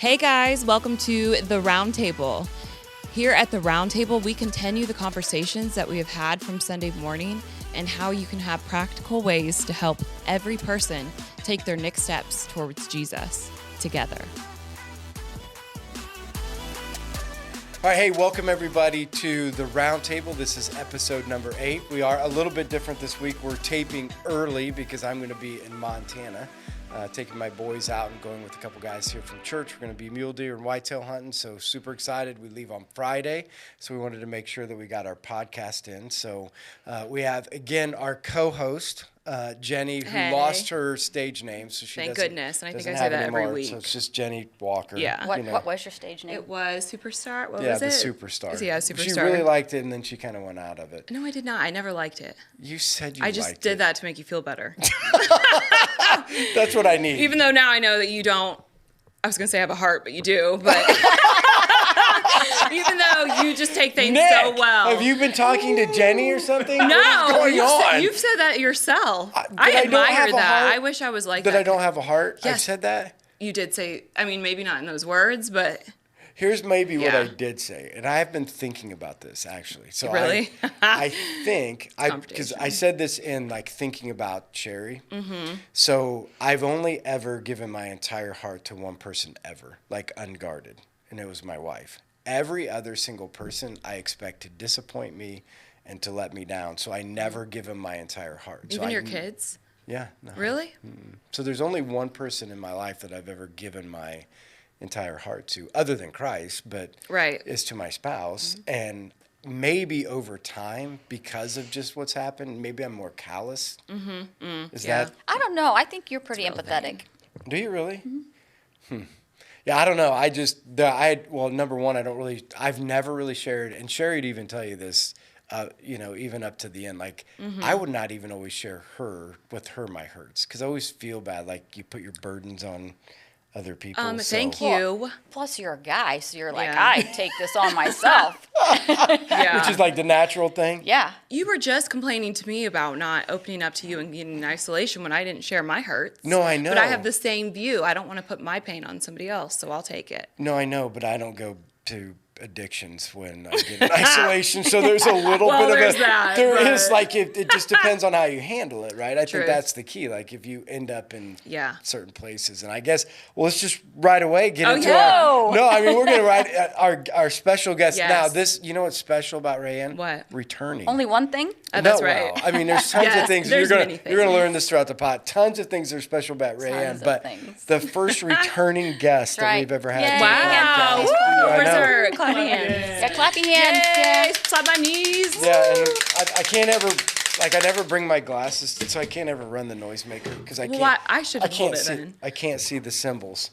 Hey guys, welcome to the RoundTable. Here at the RoundTable, we continue the conversations that we have had from Sunday morning and how you can have practical ways to help every person take their next steps towards Jesus together. All right, hey, welcome everybody to the RoundTable. This is episode number 8. We are a little bit different this week. We're taping early because I'm going to be in Montana. Taking my boys out and going with a couple guys here from church. We're going to be mule deer and whitetail hunting, so super excited. We leave on Friday, so we wanted to make sure that we got our podcast in. So we have, again, our co-host, Jenny, who lost her stage name. So she Thank goodness, and I think I have say that anymore, every week. So it's just Jenny Walker. Yeah. What was your stage name? It was Superstar. What yeah, was it? the Superstar. Yeah, Superstar. She really liked it, and then she kind of went out of it. No, I did not. I never liked it. You said you I liked it. just did that to make you feel better. That's what I need. Even though now I know that you don't, I was going to say have a heart, but you do. But even though you just take things Nick, so well. have you been talking to Jenny or something? No, what is going on? You've said that yourself. I don't have admire a that. heart? I wish I was like That that. I don't have a heart? Yes. I said that? You did say, I mean, maybe not in those words, but Here's maybe what Yeah. I did say, and I have been thinking about this actually. So Really? I think because Confrontation. I said this in like thinking about Sherry. Mm-hmm. So I've only ever given my entire heart to one person ever, like unguarded, and it was my wife. Every other single person I expect to disappoint me and to let me down. So I never give them my entire heart. even so your kids. Yeah. No. Really? So there's only one person in my life that I've ever given my entire heart to, other than Christ, but Right. is to my spouse. And maybe over time, because of just what's happened, maybe I'm more callous. Is Yeah. that? I don't know. I think you're pretty empathetic. Do you really? Yeah, I don't know. Number one, I've never really shared, and Sherry'd even tell you this, even up to the end. Like, I would not even always share with her my hurts, because I always feel bad, like you put your burdens on other people. Thank so- you. Plus, you're a guy, so you're like, Yeah. I take this on myself. Yeah. Which is like the natural thing. Yeah. You were just complaining to me about not opening up to you and getting in isolation when I didn't share my hurts. No, I know. But I have the same view. I don't want to put my pain on somebody else, so I'll take it. No, I know, but I don't go to addictions when I get in isolation. So there's a little Well, bit there's of that, There but- is like it just depends on how you handle it, right? I Truth. think that's the key. Like if you end up in Yeah. certain places, and I guess let's just right away get into yeah. our. No, I mean we're gonna our special guest Yes. now. This, you know what's special about Rae Anne? What? Returning. Only one thing? That's No, right. well, I mean, there's tons of Yes, things. there's You're many gonna things. learn this throughout the pod. Tons of things that are special about Rae Anne, Tons of but things. the first returning guest that right. we've ever had. Yay. on the Wow. podcast. Woo. I Where's know. her clapping hands? Yeah, clap your hands. Yay! Slap my knees. Yeah, and I can't ever, I never bring my glasses, so I can't ever run the noisemaker because I can't. Well, I should I have pulled can't it see. then. I can't see the symbols.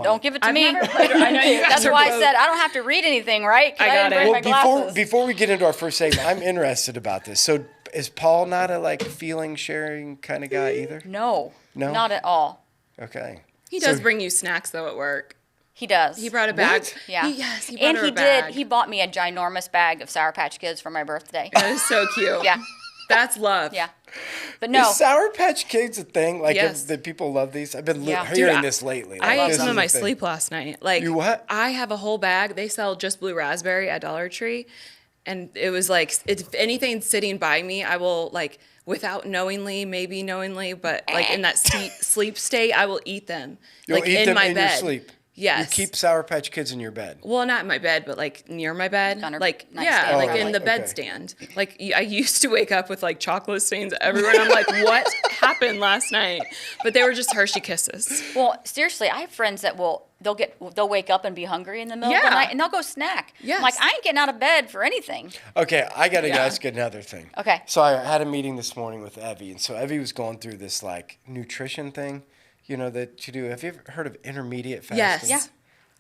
Don't give it to I've me. never played I know you guys That's are why I both- said I don't have to read anything, right? 'Cause I got didn't bring it. my glasses. Before we get into our first segment, I'm interested about this. So is Paul not a feeling sharing kind of guy either? No. No? Not at all. Okay. He does So- bring you snacks though at work. He does. He brought a bag. What? Yeah. Yes, he brought and her he a bag. did. He bought me a ginormous bag of Sour Patch Kids for my birthday. That is so cute. Yeah. That's love. Yeah. But no. Is Sour Patch Kids a thing? Like, Yes. that people love these? I've been Yeah. hearing Dude, this lately. I Like, ate this some is of my a thing. sleep last night. Like, You what? I have a whole bag. They sell just blue raspberry at Dollar Tree. And it was like, if anything's sitting by me, I will, like, without knowingly, maybe knowingly, but like in that sleep state, I will eat them. You'll like eat in them my in bed. your sleep. Yes. You keep Sour Patch Kids in your bed. Well, not in my bed, but like near my bed. On her Like, nightstand, yeah, like probably. in the Okay. bedstand. Like, I used to wake up with like chocolate stains everywhere. And I'm like, what happened last night? But they were just Hershey Kisses. Well, seriously, I have friends that they'll wake up and be hungry in the middle of Yeah. the night and they'll go snack. Yes. I'm like, I ain't getting out of bed for anything. Okay, I got to Yeah. ask another thing. Okay. So I had a meeting this morning with Evie, and so Evie was going through this nutrition thing, that you do. Have you ever heard of intermediate fasting? Yes. Yeah.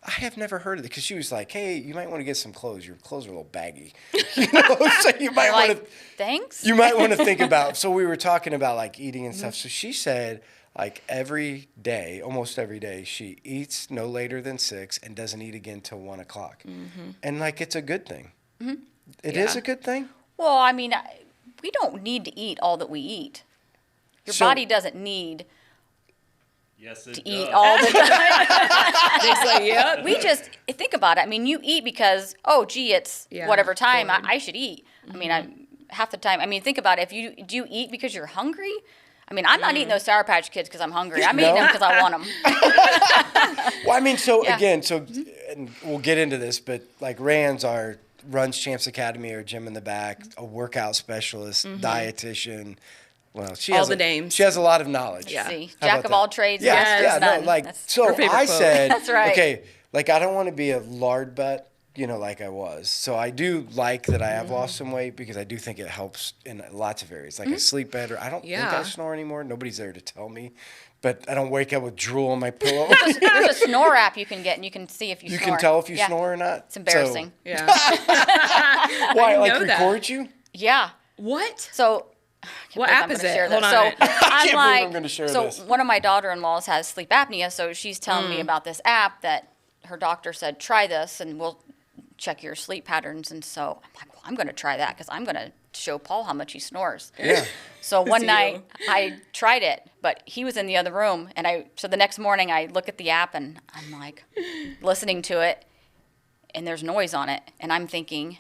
I have never heard of it because she was like, "Hey, you might want to get some clothes. Your clothes are a little baggy, so you might They're want like, to. thanks. You might want to think about." So we were talking about eating and stuff. So she said, every day, almost every day, she eats no later than 6 and doesn't eat again till 1 o'clock, and it's a good thing. It is Yeah. a good thing. Well, I mean, we don't need to eat all that we eat. Your So- body doesn't need Yes, it to does. eat all the time. It's like, yep. We just think about it. I mean, you eat because, it's Yeah, whatever time bored. I should eat. I mean, half the time. I mean, think about it. Do you eat because you're hungry? I mean, I'm not eating those Sour Patch Kids because I'm hungry. I'm eating them because I want them. Well, I mean, Yeah. again, and we'll get into this, but like Rae Anne's our runs Champs Academy, or gym in the back, a workout specialist, dietitian. Well, she All has the names. She has a lot of knowledge. Yeah. See, How jack about of that? all trades, Yeah, master yeah, of no, none. like That's- so. her favorite I quote. said, That's right. okay, like I don't want to be a lard butt, like I was. So I do like that I have lost some weight because I do think it helps in lots of areas. Like I sleep better. I don't think I Yeah. snore anymore. Nobody's there to tell me, but I don't wake up with drool on my pillow. There's a snore app you can get, and you can see if you You snore. can tell if you Yeah. snore or not. It's embarrassing. Yeah. Why, didn't like know that. record you? Yeah. What? So, What believe app I'm is gonna it? share Hold this. on. So I'm believe like, I'm gonna share so this. one of my daughter-in-laws has sleep apnea, so she's telling me about this app that her doctor said, try this, and we'll check your sleep patterns. And so I'm like, well, I'm going to try that because I'm going to show Paul how much he snores. Yeah. So one you. night I tried it, but he was in the other room, and so the next morning I look at the app and I'm like listening to it, and there's noise on it, and I'm thinking,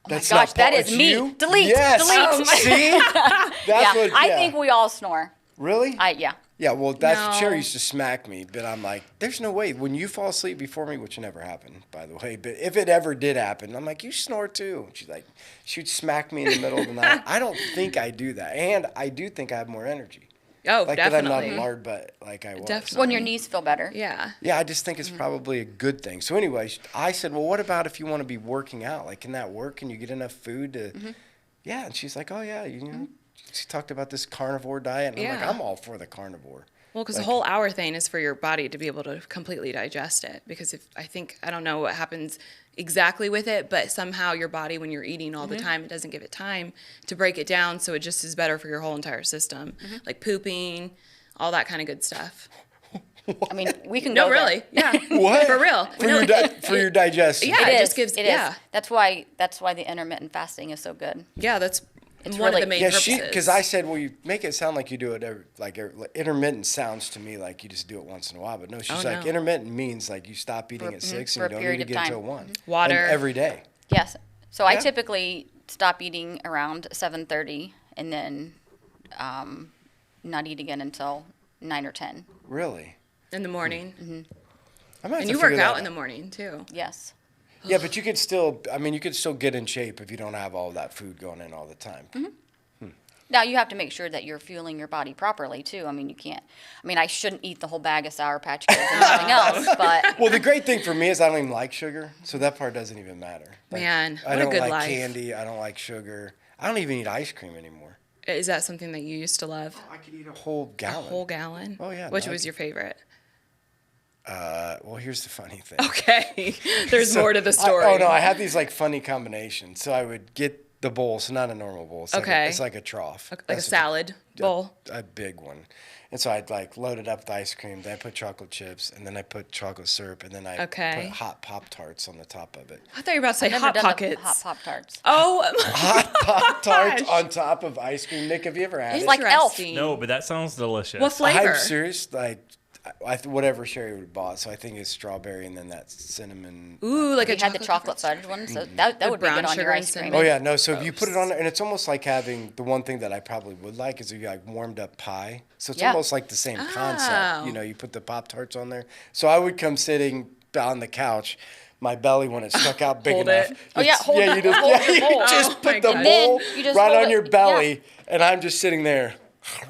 oh That's my gosh, not that Paul, is it's me. you? Delete, Yes. delete. See? That's Yeah, what. I think we all snore. Really? Yeah. Yeah. Well, that's No. Sherry used to smack me, but I'm like, there's no way. When you fall asleep before me, which never happened, by the way, but if it ever did happen, I'm like, you snore too. She's like, she'd smack me in the middle of the night. I don't think I do that, and I do think I have more energy. Oh, Like definitely. that I'm not a lard butt like I was. Definitely. When your knees feel better. Yeah. Yeah, I just think it's probably a good thing. So anyway, I said, well, what about if you want to be working out? Like, can that work? Can you get enough food to? Yeah, and she's like, oh yeah, She talked about this carnivore diet, and I'm Yeah. like, I'm all for the carnivore. Well, because Like- the whole hour thing is for your body to be able to completely digest it. Because I don't know what happens exactly with it, but somehow your body, when you're eating all the time, it doesn't give it time to break it down. So it just is better for your whole entire system, like pooping, all that kind of good stuff. I mean, we can No, go there. really, yeah, What? for real. For No, your digestion. Yeah, It it is. just gives. It yeah, is. That's why the intermittent fasting is so good. yeah, that's It's one really- of the main Yeah, purposes. because I said, well, you make it sound like you do it intermittent sounds to me like you just do it once in a while, but no, she's Oh, like no. intermittent means like you stop eating at 6 for and a you don't period need to of get time. until 1. Water. And every day. Yes. So I Yeah. typically stop eating around 7:30, and then not eat again until 9 or 10. Really? in the morning, I'm gonna have and to you work figure that out in the morning too. Yes. Yeah, but you could still, you could still get in shape if you don't have all that food going in all the time. Now you have to make sure that you're fueling your body properly too. I mean, you can't. I mean, I shouldn't eat the whole bag of Sour Patch Kids and nothing else, but Well, the great thing for me is I don't even like sugar, so that part doesn't even matter. Like, Man, I what a don't good like life. candy. I don't like sugar. I don't even eat ice cream anymore. Is that something that you used to love? I could eat a whole gallon. Whole gallon. Oh, yeah, Which no, I was could- your favorite? Well, here's the funny thing. Okay, there's So more to the story. oh no, I had these like funny combinations. So I would get the bowl, so not a normal bowl. It's Okay. it's like a trough. Like a That's salad bowl. A big one. And so I'd like load it up with ice cream. Then I put chocolate chips, and then I put chocolate syrup, and then I Okay. put hot Pop-Tarts on the top of it. I thought you were about to say I've never hot done pockets. the hot Pop-Tarts. Oh, Hot Pop-Tarts Gosh. on top of ice cream. Nick, have you ever had It's it? like Elf. interesting. No, but that sounds delicious. What flavor? I'm serious. Like, whatever Sherry would have bought. So I think it's strawberry and then that cinnamon. Ooh, like We a had the chocolate fudge one, so that The would be good brown on your sugar and ice cream. cinnamon. Oh yeah, no. So if you put it on there, and it's almost like having the one thing that I probably would like is if you like warmed up pie. So it's Yeah. almost like the same concept. Oh. You know, you put the Pop-Tarts on there. So I would come sitting on the couch. My belly, when it stuck out big Hold enough. it. Oh, yeah, hold you the- just, hold your you bowl. just Oh, put my the God. And then bowl you just right hold on it- your belly, and I'm just sitting there.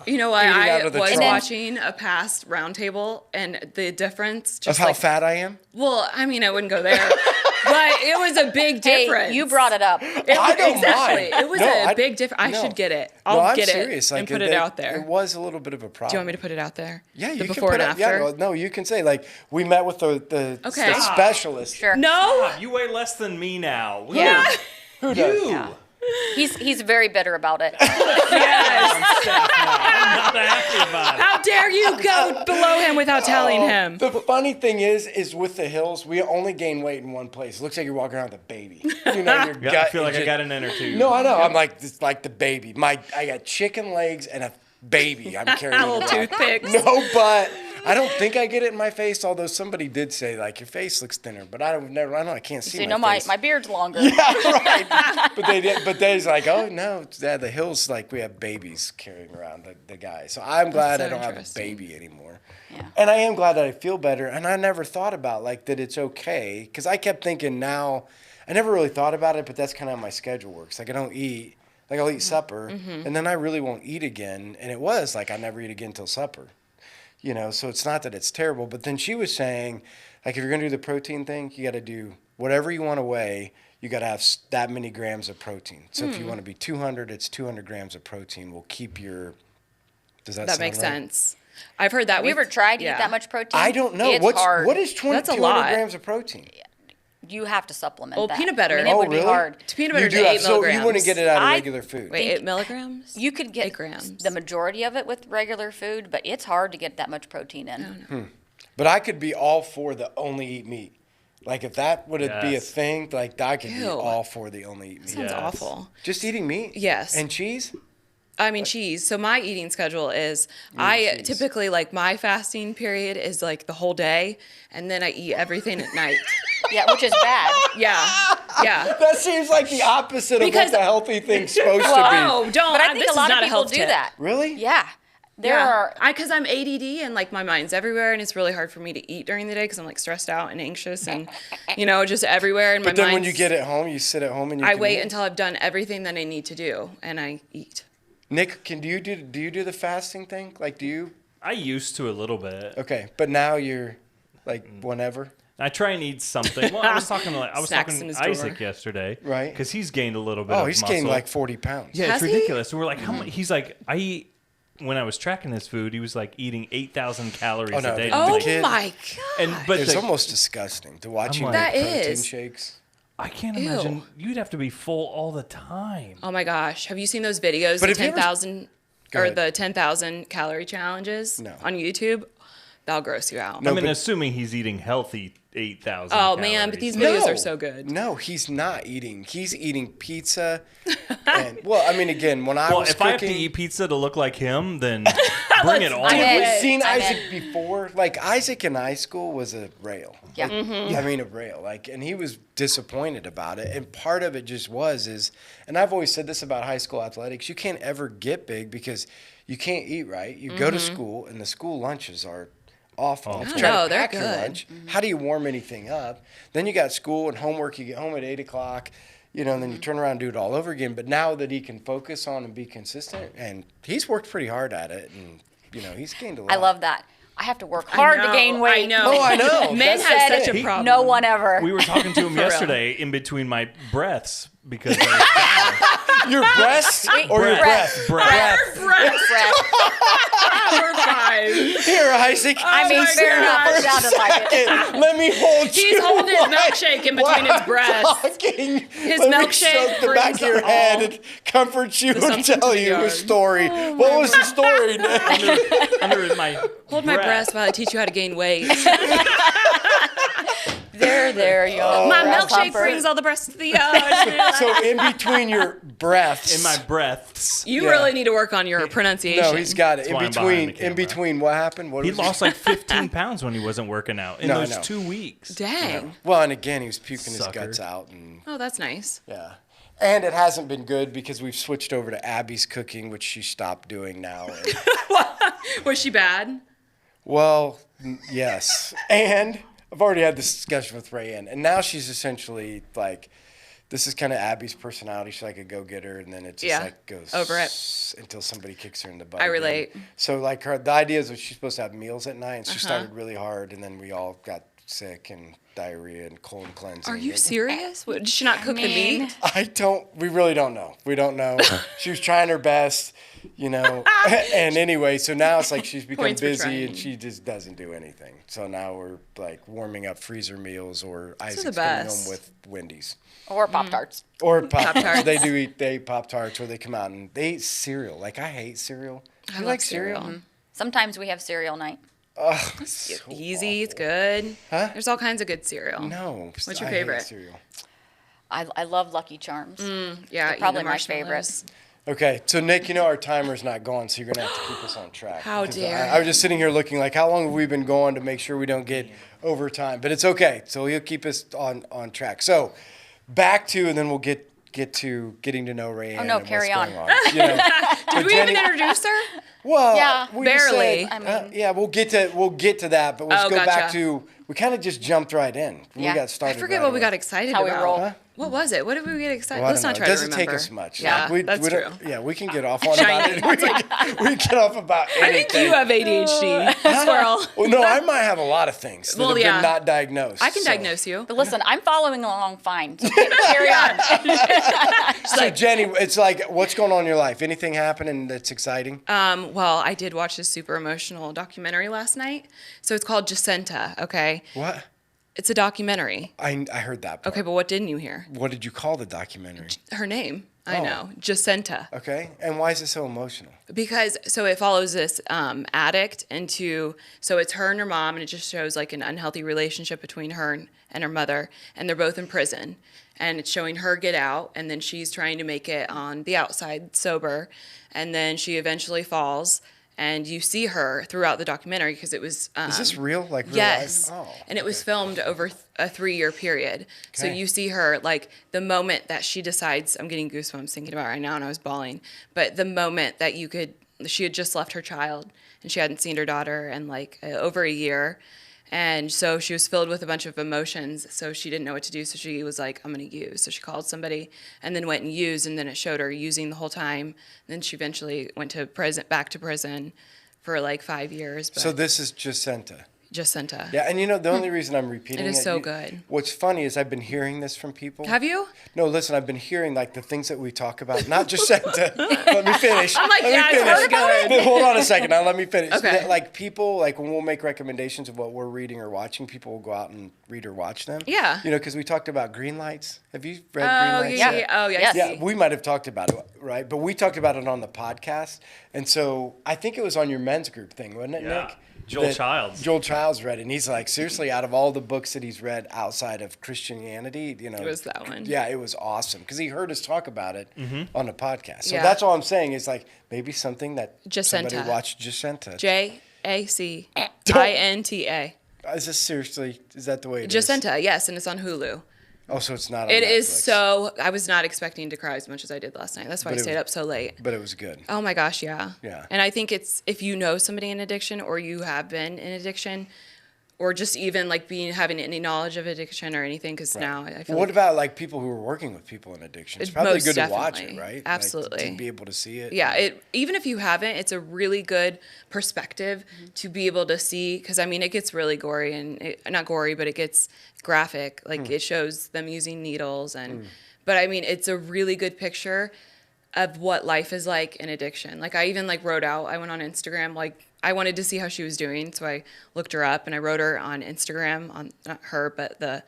You know what? Eating I out of the was trough. watching a past roundtable, and the difference Of just how like fat I am? well, I mean, I wouldn't go there, but it was a big difference. Hey, you brought it up. It, I don't exactly. mind. It was No, a I- big difference. I no. should get it. No, I'll I'm get serious. it Like, and put it out there. It was a little bit of a problem. Do you want me to put it out there? Yeah, the you before can and put after. it. Yeah, no, you can say like we met with the Okay. specialist. Sure. No. You weigh less than me now. Yeah. Who does? You. Yeah. He's very bitter about it. Yes. I'm staff now. I'm not happy about it. How dare you go below him without telling him? The funny thing is with the hills, we only gain weight in one place. It looks like you're walking around with a baby. You know, your Yeah, gut. I feel like is I got an inner tube. No, I know. I'm like it's like the baby. I got chicken legs and a baby. I'm carrying. Little around. toothpicks. No butt. I don't think I get it in my face, although somebody did say, like, your face looks thinner, but I know I can't see So, my face. my beard's longer. Yeah, right. But they's like, oh, no, the Hills, like, we have babies carrying around the guy. So I'm glad so I don't have a interesting. baby anymore. Yeah. And I am glad that I feel better. And I never thought about, like, that it's okay. Because I kept thinking now, I never really thought about it, but that's kind of how my schedule works. Like, I don't eat. Like, I'll eat supper, and then I really won't eat again. And it was like I never eat again till supper. You know, so it's not that it's terrible. But then she was saying, like, if you're going to do the protein thing, you got to do whatever you want to weigh. You got to have that many grams of protein. So if you want to be 200, it's 200 grams of protein. Will keep your. Does that sound That makes right? sense. I've heard that. Have you ever tried to eat that much protein? I don't know. It's hard. What is That's a 200 lot. grams of protein? You have to supplement Well, that. peanut butter. I mean, it Oh, would be really? hard. Peanut butter You is do 8 have, so milligrams. you wouldn't get it out of I- regular food. Wait, 8 milligrams? You could get 8 grams. the majority of it with regular food, but it's hard to get that much protein in. But I could be all for the only eat meat. Like, if that would be a Yes. thing, like, I could be Ew. all for the only eat meat. Sounds Yes. awful. Just eating meat? Yes. And cheese? I mean, cheese. So my eating schedule is I cheese. typically, like, my fasting period is like the whole day, and then I eat everything at night. Yeah, which is bad. Yeah. Yeah. That seems like the opposite of Because- what the healthy thing's supposed to Oh, don't. But I think this a lot is of not a people health do tip. that. be. Really? Yeah. There are. Because I'm ADD and like my mind's everywhere, and it's really hard for me to eat during the day because I'm like stressed out and anxious and just everywhere. And But my then when mind's- you get at home, you sit at home and you I can wait eat? until I've done everything that I need to do, and I eat. Nick, do you do the fasting thing? Like, do you? I used to a little bit. Okay, but now you're like whenever. I try and eat something. Well, I was talking Snacks in to his Isaac drawer. yesterday, Right. Because he's gained a little bit. Oh, of he's muscle. gained like 40 pounds. Yeah, Has it's he? ridiculous. And we're like, how much? He's like, I eat. When I was tracking his food, he was like eating 8,000 calories Oh, no, a day. the Oh Like, kid- my and god! but It's the- almost disgusting to watch I'm you like- make That protein is. shakes. I can't Ew. imagine. You'd have to be full all the time. Oh my gosh! Have you seen those videos? But The have you ever- 10,000 Go or ahead. the 10,000 calorie challenges No. on YouTube. That'll gross you out. No, I mean, but- assuming he's eating healthy 8,000. Oh man, but these videos are so good. No, he's not eating. He's eating pizza. And well, I mean, again, when I Well, was if cooking, I have to eat pizza to look like him, then bring it on. do Dude, it. we've seen I'm Isaac in. before. Like, Isaac in high school was a rail. Yeah. I mean, a rail. Like, and he was disappointed about it. And part of it just is, and I've always said this about high school athletics, you can't ever get big because you can't eat right. You go to school, and the school lunches are awful. Oh, If you no, try to they're pack your good. lunch, how do you warm anything up? Then you got school and homework. You get home at 8 o'clock. And then you turn around and do it all over again. But now that he can focus on and be consistent, and he's worked pretty hard at it, and he's gained a lot. I love that. I have to work hard to gain weight. I know. Oh, I know. Men That's have the such a thing. problem. No one ever. We were talking to him real. yesterday in between my breaths because I was down. Your breasts or your breath? Breath. Breath. We're fine. Here, Isaac. I mean, my fair enough. gosh. It sounded like it. Let me hold you. He's holding his while- milkshake in between while his breasts. I'm talking. His Let me milkshake stroke the back of your brings head all and comfort you and assumption tell to the you a yard. story. What was the story, Nick? Under my Hold my breast while I teach you how to gain weight. There, yo. My breast milkshake humper. brings all the breasts to the yard. So in between your breaths. in my breaths. You Yeah. really need to work on your pronunciation. No, he's got it. That's why I'm behind the camera. In between, what happened? What He was lost like 15 pounds when he wasn't working out in No, I those know. 2 weeks. Dang. Well, and again, he was puking his Sucker. guts out, and Oh, that's nice. yeah. And it hasn't been good because we've switched over to Abby's cooking, which she stopped doing now. And- Was she bad? Well, yes. And I've already had this discussion with Rae Anne, and now she's essentially like, this is kind of Abby's personality. She's like a go-getter, and then it just Yeah. like goes Over it. until somebody kicks her in the butt. I again. relate. So like the idea is that she's supposed to have meals at night, and she started really hard, and then we all got sick and diarrhea and colon cleansing. Are you And- serious? What, did she not cook the mean- meat? We really don't know. We don't know. She was trying her best, and anyway, so now it's like she's become Points for busy trying. and she just doesn't do anything. So now we're like warming up freezer meals, or are Isaac's the coming best. home with Wendy's. Or Pop-Tarts. Or Pop-Tarts. Pop-Tarts. They eat Pop-Tarts, or they come out and they eat cereal. Like, I hate cereal. I You like cereal. Sometimes we have cereal night. Ugh, it's so Easy, it's awful. good. Huh? There's all kinds of good cereal. No. What's your I hate favorite? cereal. I love Lucky Charms. Yeah, They're probably eat the my favorite. marshmallows. Okay, so Nick, our timer's not going, so you're gonna have to keep us on track. How 'Cause dare I was just sitting here looking like, how long have we been going to make sure we don't get overtime? But it's okay. So he'll keep us on track. So back to, and then we'll get to getting to know Rae Anne. Oh, no, and carry what's on. going on. Did we even introduce her? Well, Yeah, we just barely. said, yeah, we'll get to that, but let's Oh, go back gotcha. to. We kind of just jumped right in. Yeah. We got I started. forget right what we away. got excited How we about. roll. Huh? What was it? What did we get excited? Well, I Let's don't not know. try It to doesn't remember. take us much. Yeah, we that's don't- true. Yeah, we can get off on about Shiny. it. We can get off about I anything. think you have ADHD, squirrel. Well, no, I might have a lot of things that Well, have yeah. been not diagnosed. I can so. diagnose you. But listen, I'm following along fine. So carry on. So Jenny, it's like, what's going on in your life? Anything happening that's exciting? Well, I did watch this super emotional documentary last night. So it's called Jacinta, okay? What? It's a documentary. I heard that part. Okay, but what didn't you hear? What did you call the documentary? Her name. I Oh. know. Jacinta. Okay, and why is it so emotional? Because so it follows this addict into, so it's her and her mom, and it just shows like an unhealthy relationship between her and her mother, and they're both in prison, and it's showing her get out, and then she's trying to make it on the outside sober, and then she eventually falls, and you see her throughout the documentary because it was Is this real? Like real yes, life? Oh, and it was okay. filmed over a 3-year period. So Okay. you see her like the moment that she decides. I'm getting goosebumps thinking about it right now, and I was bawling. But the moment that she had just left her child, and she hadn't seen her daughter in like over a year, and so she was filled with a bunch of emotions. So she didn't know what to do. So she was like, "I'm gonna use." So she called somebody, and then went and used, and then it showed her using the whole time. And then she eventually went to back to prison for like 5 years. But So this is Jacinta. Jacinta. Yeah, and the only reason I'm repeating It is so good. What's funny is I've been hearing this from people. Have you? No, listen, I've been hearing like the things that we talk about, not Jacinta. Let me finish. I'm like, Let yeah, me I've finish. heard about it. Hold on a second. Now let me finish. Okay. Like people, like when we'll make recommendations of what we're reading or watching, people will go out and read or watch them. Yeah. Because we talked about green lights. Have you read Oh, green lights? yeah. Yeah. Oh, yeah. Yes. I Yeah, see. we might have talked about it, right? But we talked about it on the podcast. And so I think it was on your men's group thing, wasn't it, Yeah. Nick? Joel That Childs. Joel Childs read it. And he's like, seriously, out of all the books that he's read outside of Christianity, It was that one. Yeah, it was awesome because he heard us talk about it on the podcast. So Yeah. that's all I'm saying is like maybe something that Jacinta. somebody watched Jacinta. Jacinta. Is this seriously, is that the way it is? Jacinta, yes, and it's on Hulu. Oh, so it's not on It is Netflix. so. I was not expecting to cry as much as I did last night. That's why But I it stayed was- up so late. But it was good. Oh my gosh, yeah. Yeah. And I think it's if you know somebody in addiction or you have been in addiction, or just even like having any knowledge of addiction or anything, because now I feel What like, about like people who are working with people in addiction? It's It- probably most good to watch it, definitely. right? Like, Absolutely. to be able to see it. yeah, even if you haven't, it's a really good perspective to be able to see, because I mean it gets really gory and not gory, but it gets graphic. Like it shows them using needles but I mean it's a really good picture of what life is like in addiction. Like I even like wrote out. I went on Instagram. Like I wanted to see how she was doing, so I looked her up and I wrote her on Instagram, on not her but the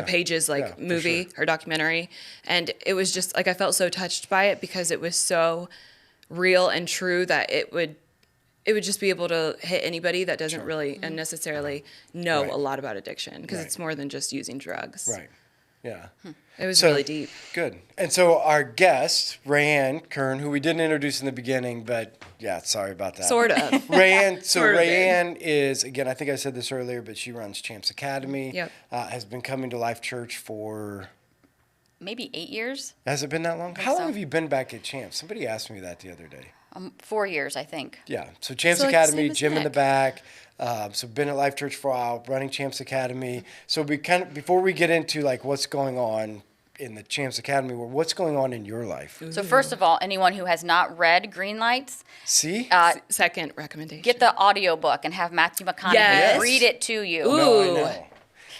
pages like Yeah, for movie sure. or documentary, and it was just like I felt so touched by it because it was so real and true that it would just be able to hit anybody that doesn't really necessarily know Right. a lot about addiction, because Right. it's more than just using drugs. Right. Yeah. It was So- really deep. Good. And so our guest, Rae Anne Kern, who we didn't introduce in the beginning, but yeah, sorry about that. Sort of. Rae Anne, so Sort of Rae did. Anne is, again, I think I said this earlier, but she runs Champs Academy. Yep. Has been coming to Life Church for, Maybe 8 years. has it been that long? How long so. have you been back at Champs? Somebody asked me that the other day. 4 years, I think. Yeah. So Champs So, like, Academy, same as gym in the Nick. back. So been at Life Church for a while, running Champs Academy. So we kind of, before we get into like what's going on in the Champs Academy, what's going on in your life? So first of all, anyone who has not read Green Lights, See? Second recommendation. get the audiobook and have Matthew McConaughey Yes. read it to you. Ooh. No, I know.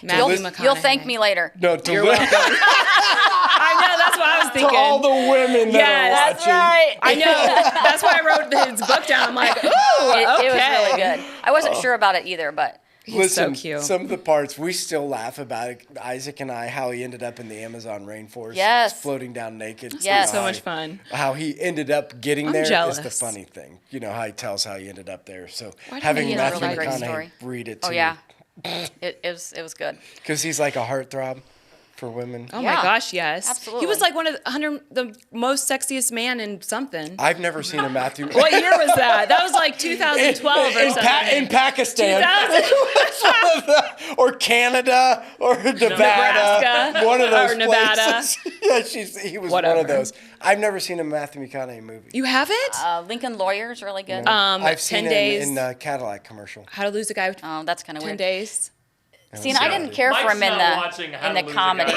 Matthew You'll, McConaughey. you'll thank me later. No, to, You're welcome. I know. That's what I was to thinking. all the women that Yes, are that's watching. I know. That's why I wrote his book down. I'm like, ooh, It was okay. really good. I wasn't sure about it either, but He's so Listen, cute. some of the parts we still laugh about it. Isaac and I, how he ended up in the Amazon rainforest, Yes. floating down naked. Yes. So how much he- fun. How he ended up getting I'm there is jealous. the funny thing. You know how he tells how he ended up there. So Why didn't having he get a Matthew really great McConaughey story? read it to oh yeah, it was good. because he's like a heartthrob. for women? Oh Yeah, my gosh, yes. absolutely. He was like one of the most sexiest man in something. I've never seen a Matthew. What year was that? That was like 2012 or something. In Pakistan. 2000? Or Canada or Nevada. Nebraska. One of those Or Nevada. places. Yeah, he was one Whatever. of those. I've never seen a Matthew McConaughey movie. You haven't? Lincoln Lawyer is really good. I've seen 10 days. him in a Cadillac commercial. How to Lose a Guy with Oh, that's kind of 10 weird. days. See, and I didn't care for him in the comedies.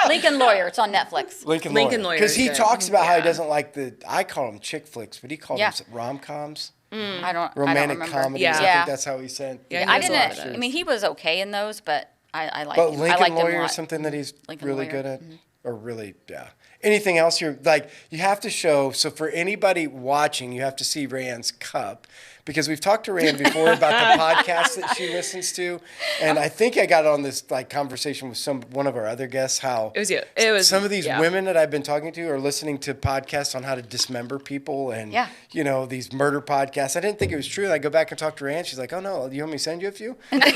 Lincoln Lawyer, it's on Netflix. Lincoln Lawyer Lawyer. Because is he good. talks about how he Yeah. doesn't like I call them chick flicks, but he called Yeah. them rom-coms. I don't Romantic remember. comedies. Yeah. I Yeah. think that's how he said. Yeah, he I has a lot of didn't. those. I mean, he was okay in those, but I like. But I Lincoln liked him a Lawyer lot. is something that he's Lincoln really Lawyer. good at. Or really, yeah. Anything else you have to show. So for anybody watching, you have to see Rae Anne's cup. Because we've talked to Rae Anne before about the podcast that she listens to. And I think I got on this conversation with one of our other guests, how It was you. It was some of these yeah. women that I've been talking to are listening to podcasts on how to dismember people and, Yeah. these murder podcasts. I didn't think it was true. And I go back and talk to Rae Anne. She's like, oh, no, you want me to send you a few? So I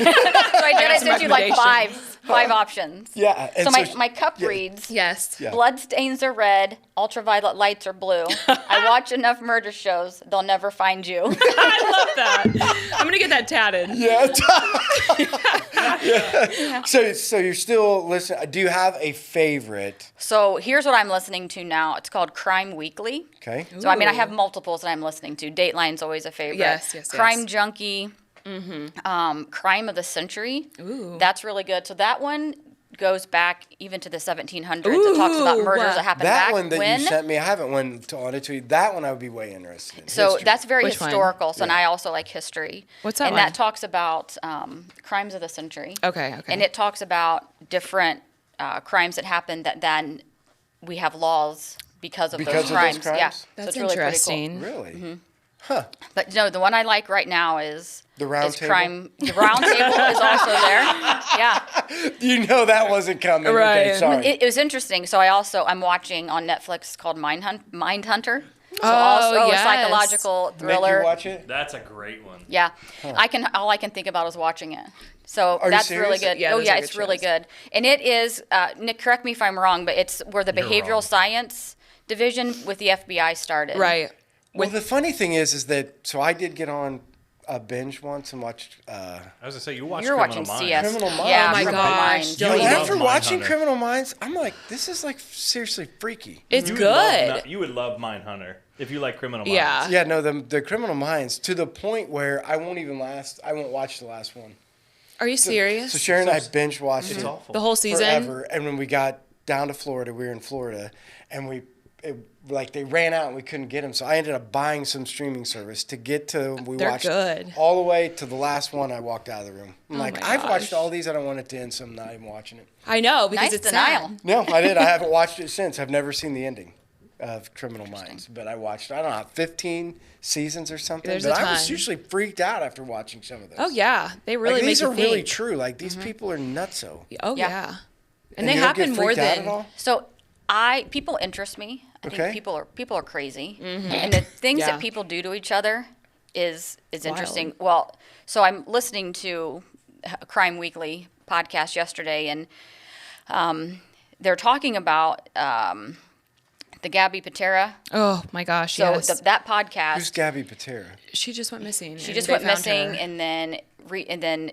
did. I some sent you like recommendations. five options. Yeah. And So my, so- my cup yeah. reads. Yes. Yeah. Blood stains are red, ultraviolet lights are blue. I watch enough murder shows, they'll never find you. I love that. I'm going to get that tatted. Yeah. Yeah. So you're still listening. Do you have a favorite? So here's what I'm listening to now. It's called Crime Weekly. Okay. So I mean, I Ooh. have multiples that I'm listening to. Dateline's always a favorite. Yes, yes, yes. Crime Junkie. Crime of the Century. Ooh. That's really good. So that one goes back even to the 1700s. It talks about Ooh. murders that happened That back one that when. you sent me, I haven't went on it to you. That one I would be way interested in. So History. that's very Which one? historical. So and Yeah. I also like history. What's that And one? that talks about crimes of the century. Okay, okay. And it talks about different crimes that happened that then we have laws because of Because those of those crimes. Yeah, crimes? so That's it's really interesting. Really? Mm-hmm. Huh. But no, the one I like right now is The Round is Table? crime. The Round Table is also there. Yeah, You know that wasn't coming. Right. Okay, sorry. it was interesting. So I'm watching on Netflix called Mindhunter. So Oh, also yes. a psychological Make thriller. you watch it? That's a great one. Yeah, all I can think about is watching it. So Are you that's really serious? good. Yeah, Oh those yeah, are it's good really shows. good. And it is Nick, correct me if I'm wrong, but it's where the You're behavioral wrong. science division with the FBI started. Right. Well, the funny thing is that, so I did get on a binge once and watched I was gonna say you watch You're Criminal watching Minds. CS. Criminal Minds. Yeah, Oh my Criminal gosh, Minds. don't You you after love watching Mindhunter. Criminal Minds, I'm like, this is like seriously freaky. It's You would love good. you would love Mindhunter if you like Criminal Minds. Yeah. Yeah, no, the Criminal Minds, to the point where I won't watch the last one. Are you serious? So Sharon and I binge watched It's it awful. The whole season? forever, and when we got down to Florida, we were in Florida, and they ran out and we couldn't get them, so I ended up buying some streaming service to get to. We They're watched good. all the way to the last one. I walked out of the room. I'm like, my I've watched gosh. all these. I don't want it to end, so I'm not even watching it. I know, because Nice it's denial. sad. No, I did. I haven't watched it since. I've never seen the ending of Criminal Minds, but I watched, I don't know, 15 seasons or something. There's but a I was ton. usually freaked out after watching some of those. Oh, yeah. They really Like, make these you are think. really true. Like, these people are nutso. Oh, Yeah. yeah. And they you don't get happen more freaked out than. at all? So people interest me. I Okay. think people are crazy, and the things Yeah. that people do to each other is interesting. Well, so I'm listening to a Crime Weekly podcast yesterday, and they're talking about the Gabby Patera. Oh, my gosh, So yes. that podcast, Who's Gabby Patera? She just went missing. she and just they went found missing, her. and then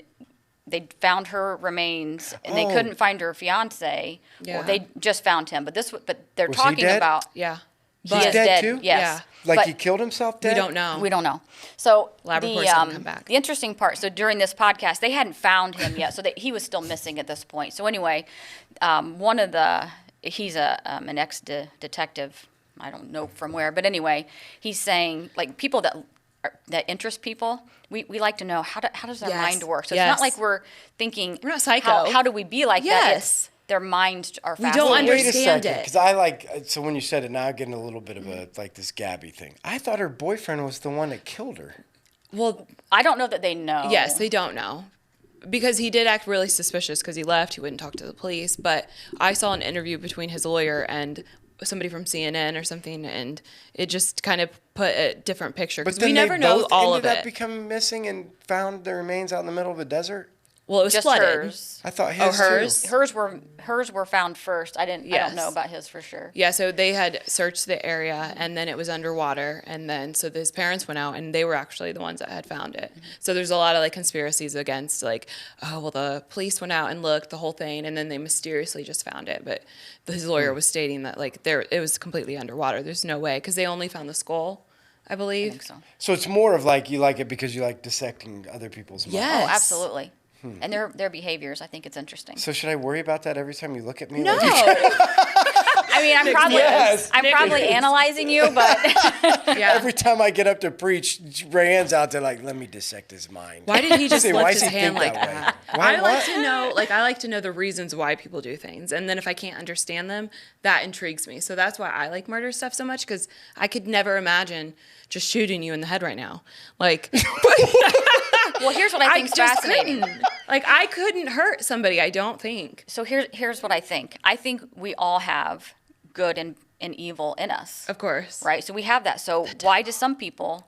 they found her remains, and they Oh. couldn't find her fiance. Yeah. Well, they just found him, but they're Was he talking dead? about Yeah. he He's is dead dead. too? Yes. Like But he killed himself We dead? don't know. we don't know. So Lab the reports haven't come back. the interesting part. So during this podcast, they hadn't found him yet, so he was still missing at this point. So anyway, he's an ex detective. I don't know from where, but anyway, he's saying like people that interest people. We like to know how does their Yes. mind work. So Yes. it's not like we're thinking We're not psycho. How do we be like that? Yes. It's their minds are We fascinating. don't Wait a understand second, it. because I so when you said it, now I'm getting a little bit of like this Gabby thing. I thought her boyfriend was the one that killed her. Well, I don't know that they know. yes, they don't know. Because he did act really suspicious because he left. He wouldn't talk to the police. But I saw an interview between his lawyer and somebody from CNN or something, and it just kind of put a different picture. But Because then we never they know both all ended of up it. becoming missing and found their remains out in the middle of a desert. Well, it was Just flooded. hers. I thought his hers? too. Hers were found first. I don't Yes. know about his for sure. Yeah, so they had searched the area, and then it was underwater, and then so his parents went out, and they were actually the ones that had found it. So there's a lot of like conspiracies against like, oh well, the police went out and looked the whole thing, and then they mysteriously just found it. But his lawyer was stating that like it was completely underwater. There's no way because they only found the skull, I I believe. think so. So it's more of like you like it because you like dissecting other people's minds. Yes. Oh, absolutely. And their behaviors, I think it's interesting. So should I worry about that every time you look at me? No, Like, I mean, Yes. I'm probably analyzing you, but yeah. every time I get up to preach, Rae Anne's out there like, let me dissect his mind. Why did he just Say, lift why his does he hand think like that way? that? Why- I like to know the reasons why people do things, and then if I can't understand them, that intrigues me. So that's why I like murder stuff so much because I could never imagine just shooting you in the head right now. Like, well, here's what I think is fascinating. couldn't. Like, I couldn't hurt somebody. I don't think. So here's what I think. I think we all have good and evil in us, Of course. right? So we have that. So why do some people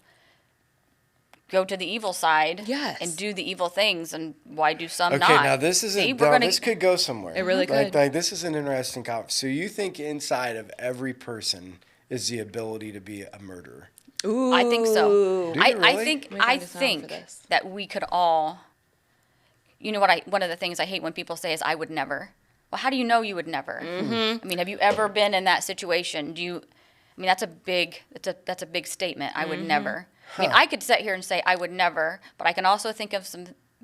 go to the evil side Yes. and do the evil things, and why do some Okay, not? now this is See, we're gonna- this could go somewhere. It really could. Like this is an interesting conversation. So you think inside of every person is the ability to be a murderer? Ooh. I think so. Do you I really? think Let me find a sound for think this. that we could all. You know what? One of the things I hate when people say is, "I would never." Well, how do you know you would never? I mean, have you ever been in that situation? I mean, that's a big statement. I would never. I mean, I could sit here and say I would never, but I can also think of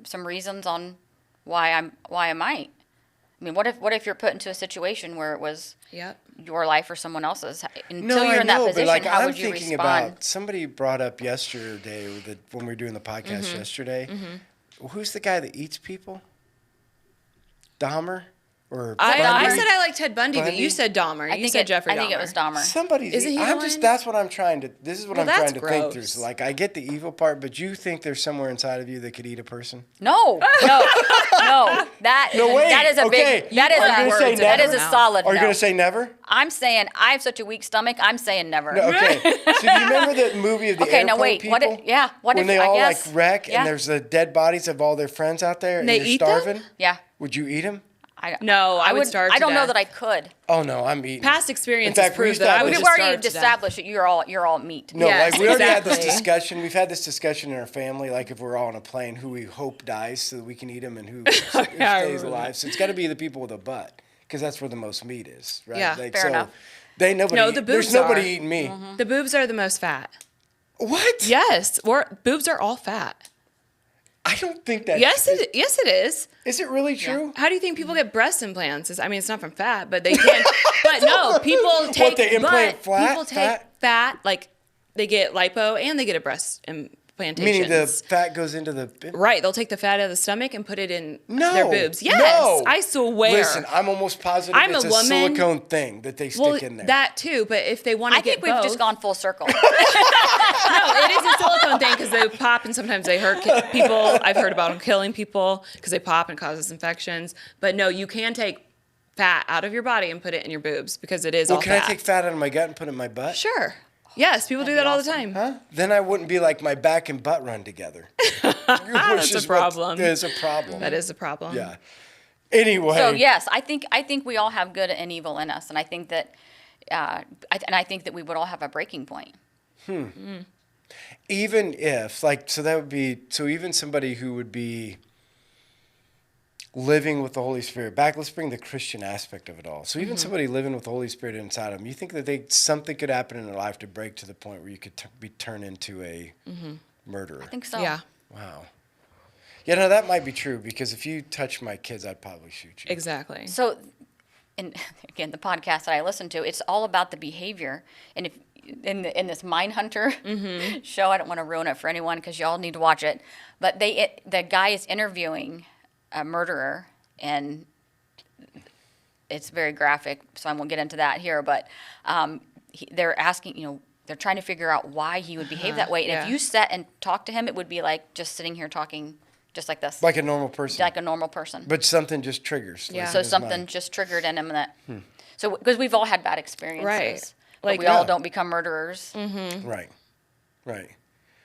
some reasons on why I might. I mean, what if you're put into a situation where it was Yep. your life or someone else's? Until No, you're I in that know, position, but like how I'm would you thinking respond? about somebody brought up yesterday when we were doing the podcast Mm-hmm. yesterday. Who's the guy that eats people? Dahmer or I Dahmer? said I liked Ted Bundy, but Bundy? you said Dahmer. You said Jeffrey Dahmer. I think it was Dahmer. somebody's. Isn't he the I'm just. one? That's what I'm trying to. This is what Well, I'm trying that's to think through. gross. So like I get the evil part, but you think there's somewhere inside of you that could eat a person? No. That No, wait. that is a Okay. big. That is Are you gonna say a that is a never? solid. Are you no. going to say never? I'm saying I have such a weak stomach. I'm saying never. No, okay. So do you remember the movie of the Okay, airplane now wait. people? What if? Yeah. What when if? they I all guess, like wreck yeah. and there's the dead bodies of all their friends out there and They you're eat them? starving? Yeah. Would you eat them? No, I would starve I to don't know death. that I could. Oh no, I'm eating. Past experience In has fact, we proved used to that I have would this- We've just already starve to death. established that you're all meat. No, Yes, like we already had this exactly. discussion. We've had this discussion in our family, like if we're all on a plane, who we hope dies so that we can eat them and who I stays remember alive. So it's got to be the people with a butt because that's where the most meat is, right? Yeah, like, fair so enough. No, the there's boobs nobody are. eating me. The boobs are the most fat. What? Yes, boobs are all fat. I don't think that. Yes, it is. Is it really true? How do you think people get breast implants? I mean, it's not from fat, but they can. But no, people take. they implant but flat? People take fat, like they get lipo and they get a breast implantation. Meaning the fat goes into the. Right, they'll take the fat out of the stomach and put it in No, their boobs. Yes, no. I swear. Listen, I'm almost positive I'm it's a a woman. silicone thing that they stick well, in there. that too. But if they want to I get think we've both, just gone full circle. No, it is a silicone thing because they pop and sometimes they hurt people. I've heard about them killing people because they pop and causes infections. But no, you can take fat out of your body and put it in your boobs because it is well, all can fat. I take fat out of my gut and put it in my butt? Sure. Yes, people do that all the time. Huh? Then I wouldn't be like my back and butt run together. That's a problem. There's a problem. That is a problem. Yeah. Anyway. So yes, I think we all have good and evil in us, and I think that I think that we would all have a breaking point. Even if, like, so that would be, so even somebody who would be living with the Holy Spirit, let's bring the Christian aspect of it all. So even somebody living with the Holy Spirit inside them, you think that something could happen in their life to break to the point where you could be turned into a murderer? I think so. Yeah, Wow. Yeah, no, that might be true because if you touch my kids, I'd probably shoot you. exactly. So, and again, the podcast that I listen to, it's all about the behavior. And if in this Mindhunter show, I don't want to ruin it for anyone because y'all need to watch it. But the guy is interviewing a murderer, and it's very graphic, so I won't get into that here. But they're asking, they're trying to figure out why he would behave that way. And if Yeah. you sat and talked to him, it would be like just sitting here talking just like this, Like a normal person. like a normal person. But something just triggers. Yeah. like, So in his something mind. just triggered in him that. So because we've all had bad experiences, Right. but Like- we all Yeah. don't become murderers. Right.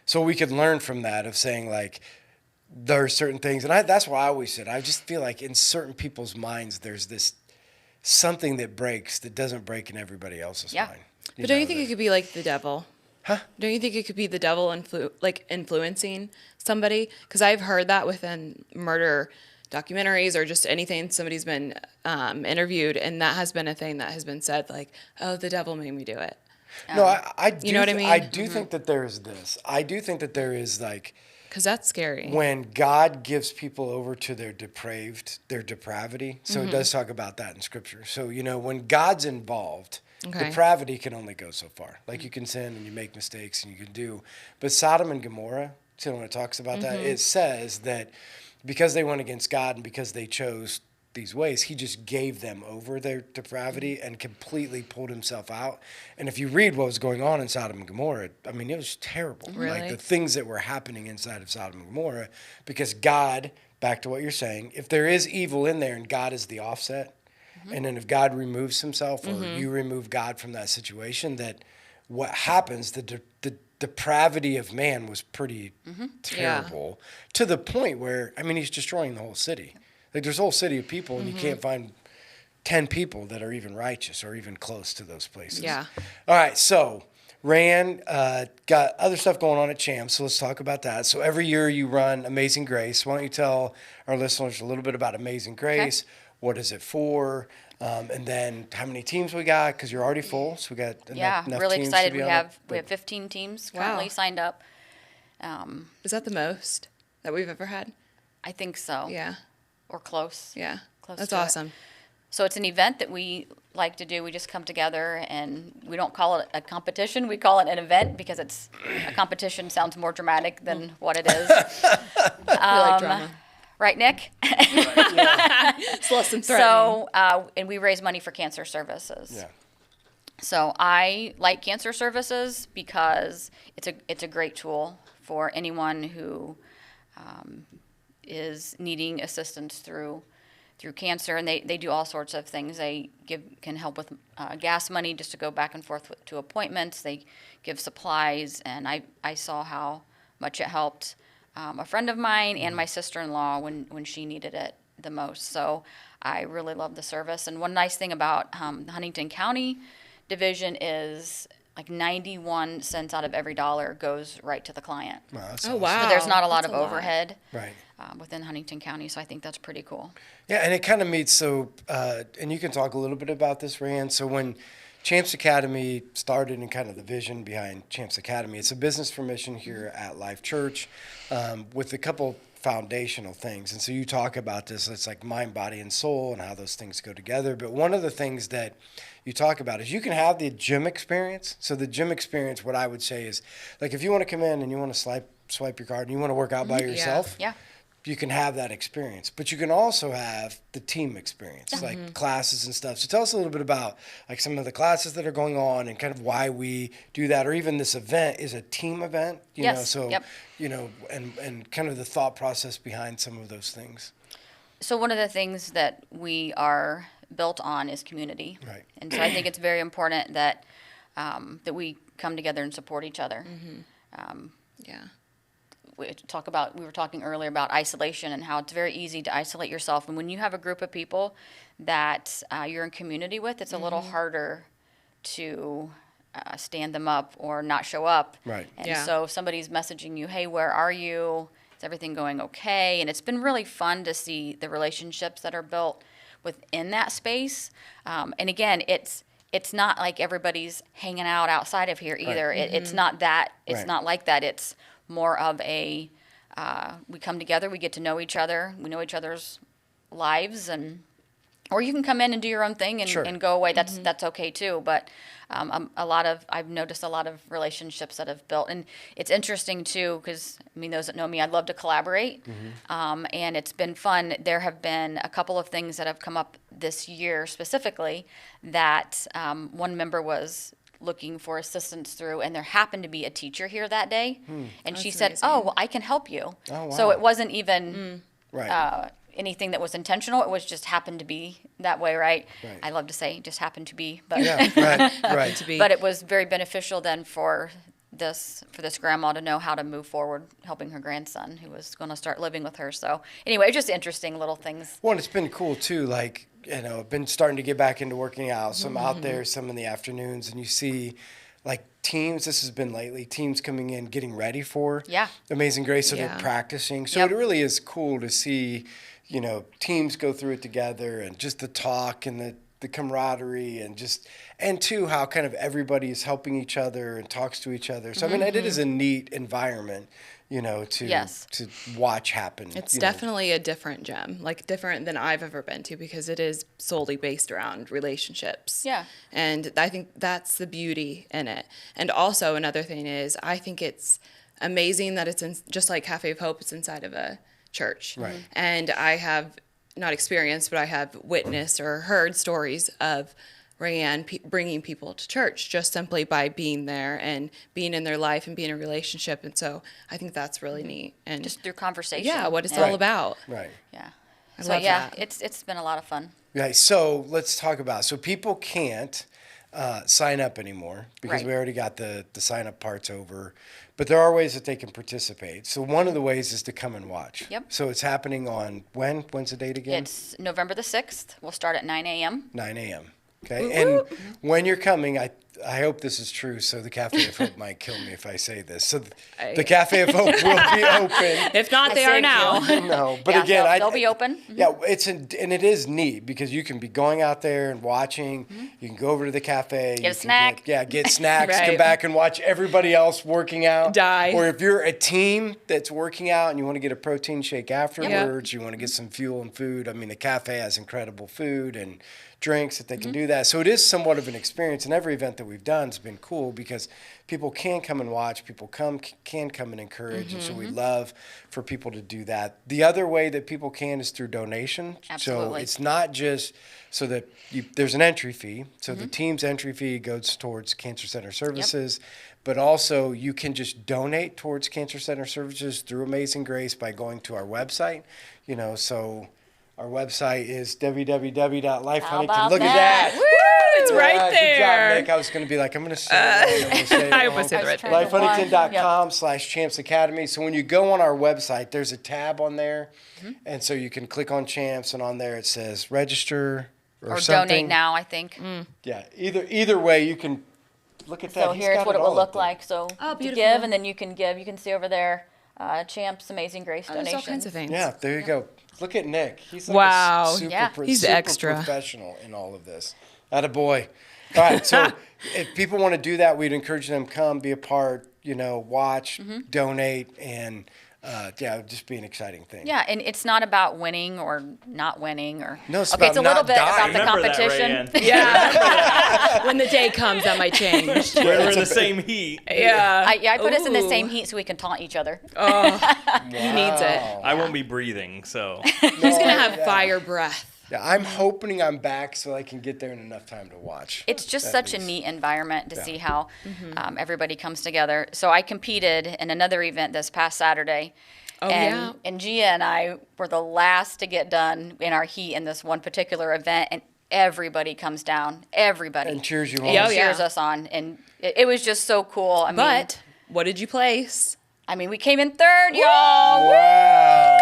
So we could learn from that of saying, like, there are certain things, and that's why I always said, I just feel like in certain people's minds, there's this something that breaks that doesn't break in everybody else's mind. But don't you think it could be like the devil? Huh? Don't you think it could be the devil influencing somebody? Because I've heard that within murder documentaries or just anything somebody's been interviewed, and that has been a thing that has been said, like, oh, the devil made me do it. No, I do. You know what I mean? I do think that there is this. I do think that there is, like, because that's scary. when God gives people over to their depravity. So it does talk about that in Scripture. So, when God's involved, depravity can only go so far. Like, you can sin and you make mistakes and you can do. But Sodom and Gomorrah, when it talks about that, it says that because they went against God and because they chose these ways, he just gave them over their depravity and completely pulled himself out. And if you read what was going on in Sodom and Gomorrah, I mean, it was terrible. Really? Like the things that were happening inside of Sodom and Gomorrah, because God, back to what you're saying, if there is evil in there and God is the offset, and then if God removes himself or you remove God from that situation, that what happens, the depravity of man was pretty terrible, to the point where, I mean, he's destroying the whole city. Like, there's a whole city of people, and you can't find 10 people that are even righteous or even close to those places. Yeah. All right, so Rae Anne got other stuff going on at Champs, so let's talk about that. So every year you run Amazing Grace. Why don't you tell our listeners a little bit about Amazing Grace? Okay. What is it for? And then how many teams we got? Because you're already full, so we got enough really teams excited. to be We on have it. 15 teams currently signed up. Is that the most that we've ever had? I think so. Yeah. Or close. Yeah. Close That's to it. awesome. So it's an event that we like to do. We just come together, and we don't call it a competition. We call it an event because it's a competition sounds more dramatic than what it is. We like drama. Right, Nick? It's less than threatening. So, and we raise money for cancer services. Yeah. So I like cancer services because it's a great tool for anyone who is needing assistance through cancer, and they do all sorts of things. They can help with gas money just to go back and forth to appointments. They give supplies, and I saw how much it helped a friend of mine and my sister-in-law when she needed it the most. So I really love the service. And one nice thing about the Huntington County division is like 91 cents out of every dollar goes right to the client. Wow, that's Oh, awesome. wow. So there's not a lot That's of overhead Right. within Huntington County, so I think that's pretty cool. Yeah, and it kind of meets, and you can talk a little bit about this, Rae Anne. So when Champs Academy started and kind of the vision behind Champs Academy, it's a business for mission here at Life Church with a couple foundational things. And so you talk about this, it's like mind, body, and soul and how those things go together. But one of the things that you talk about is you can have the gym experience. So the gym experience, what I would say is, like, if you want to come in and you want to swipe your card and you want to work out by yourself, Yeah. you can have that experience. But you can also have the team experience, like classes and stuff. So tell us a little bit about like some of the classes that are going on and kind of why we do that, or even this event is a team event, you know, so, you know, and kind of the thought process behind some of those things. So one of the things that we are built on is community. Right. And so I think it's very important that that we come together and support each other. Yeah. We were talking earlier about isolation and how it's very easy to isolate yourself. And when you have a group of people that you're in community with, it's a little harder to stand them up or not show up. Right. And so if somebody's messaging you, hey, where are you? Is everything going okay? And it's been really fun to see the relationships that are built within that space. And again, it's not like everybody's hanging out outside of here either. Right. It's not that. It's Right. not like that. It's more of a we come together, we get to know each other, we know each other's lives, or you can come in and do your own thing and go away. That's okay too. But I've noticed a lot of relationships that have built, and it's interesting too because I mean those that know me, I'd love to collaborate, and it's been fun. There have been a couple of things that have come up this year specifically that one member was looking for assistance through, and there happened to be a teacher here that day, and she said, amazing. "Oh, well, I can help you." Oh, wow. So it wasn't even Right. anything that was intentional. It was just happened to be that way, right? Right. I love to say just happened to be, but Yeah, right, right. To be. but it was very beneficial then for this for this grandma to know how to move forward, helping her grandson who was going to start living with her. So anyway, just interesting little things. Well, and it's been cool too. Like, I've been starting to get back into working out. So I'm out there some in the afternoons, and you see like teams, this has been lately, teams coming in, getting ready for Amazing Grace. So they're practicing. So it really is cool to see, teams go through it together, and just the talk and the camaraderie, and too, how kind of everybody is helping each other and talks to each other. So, I mean, it is a neat environment, to watch happen. It's definitely a different gem, like different than I've ever been to, because it is solely based around relationships. Yeah. And I think that's the beauty in it. And also another thing is, I think it's amazing that it's just like Cafe of Hope, it's inside of a church. Right. And I have not experienced, but I have witnessed or heard stories of Rae Anne bringing people to church just simply by being there and being in their life and being in a relationship. And so I think that's really neat. And Just through conversation. yeah, what it's all about. Right. Yeah. I So love that. it's been a lot of fun. Right. So let's talk about, so people can't sign up anymore because Right. we already got the sign up parts over, but there are ways that they can participate. So one of the ways is to come and watch. Yep. So it's happening on when's the date again? It's November the 6th. We'll start at 9 a.m. 9 a.m. Okay. And when you're coming, I hope this is true. So the Cafe of Hope might kill me if I say this. So the Cafe of Hope will be open. If not, they are now. No, but Yeah, again, they'll be open. Yeah, and it is neat because you can be going out there and watching. You can go over to the cafe, Get a snack. Get snacks. Come Right. back and watch everybody else working out. Die. Or if you're a team that's working out and you want to get a protein shake afterwards, you want to get some fuel and food. I mean, the cafe has incredible food and drinks that they can do that. So it is somewhat of an experience, and every event that we've done has been cool because people can come and watch, people can come and encourage, and so we love for people to do that. The other way that people can is through donation. Absolutely. So it's not just so that there's an entry fee. So the team's entry fee goes towards Cancer Center Services, but also you can just donate towards Cancer Center Services through Amazing Grace by going to our website, so our website is www.lifehoneyton. How about Look at that? that. Woo! It's right Good job, there. Nick. I was going to be like, I'm going to say it. I'm gonna say it I wrong. almost said the right thing. Lifehoneyton.com/Champs Academy. So when you go on our website, there's a tab on there. And so you can click on Champs, and on there it says register or something. donate now, I think. Yeah, either way, you can look at that. So He's here's got what it all will look up there. like. So Oh, to beautiful. give, and then you can give. You can see over there, Champs Amazing Grace There's donations. all kinds of things. Yeah, there you go. Look at Nick. He's like Wow. a super, Yeah. He's super extra. professional in all of this. Attaboy. All right, so if people want to do that, we'd encourage them to come, be a part, watch, donate, and just be an exciting thing. Yeah, and it's not about winning or not winning, or No, it's okay. about It's a little not bit dying. about the Remember that, Rae competition. Anne. Yeah. When the day comes, that might change. We're in the same heat. Yeah. I put us in the Ooh. same heat so we can taunt each other. He needs it. I won't be breathing, so He's going to have fire breath. Yeah, I'm hoping I'm back so I can get there in enough time to watch. It's just at such a least. neat environment to Yeah. see how everybody comes together. So I competed in another event this past Saturday. Oh, and, yeah. and Gia and I were the last to get done in our heat in this one particular event, and everybody comes down. Everybody. And cheers you And on. Oh, yeah. cheers us on. And it was just so cool. But what did you place? we came in third, y'all. Wow.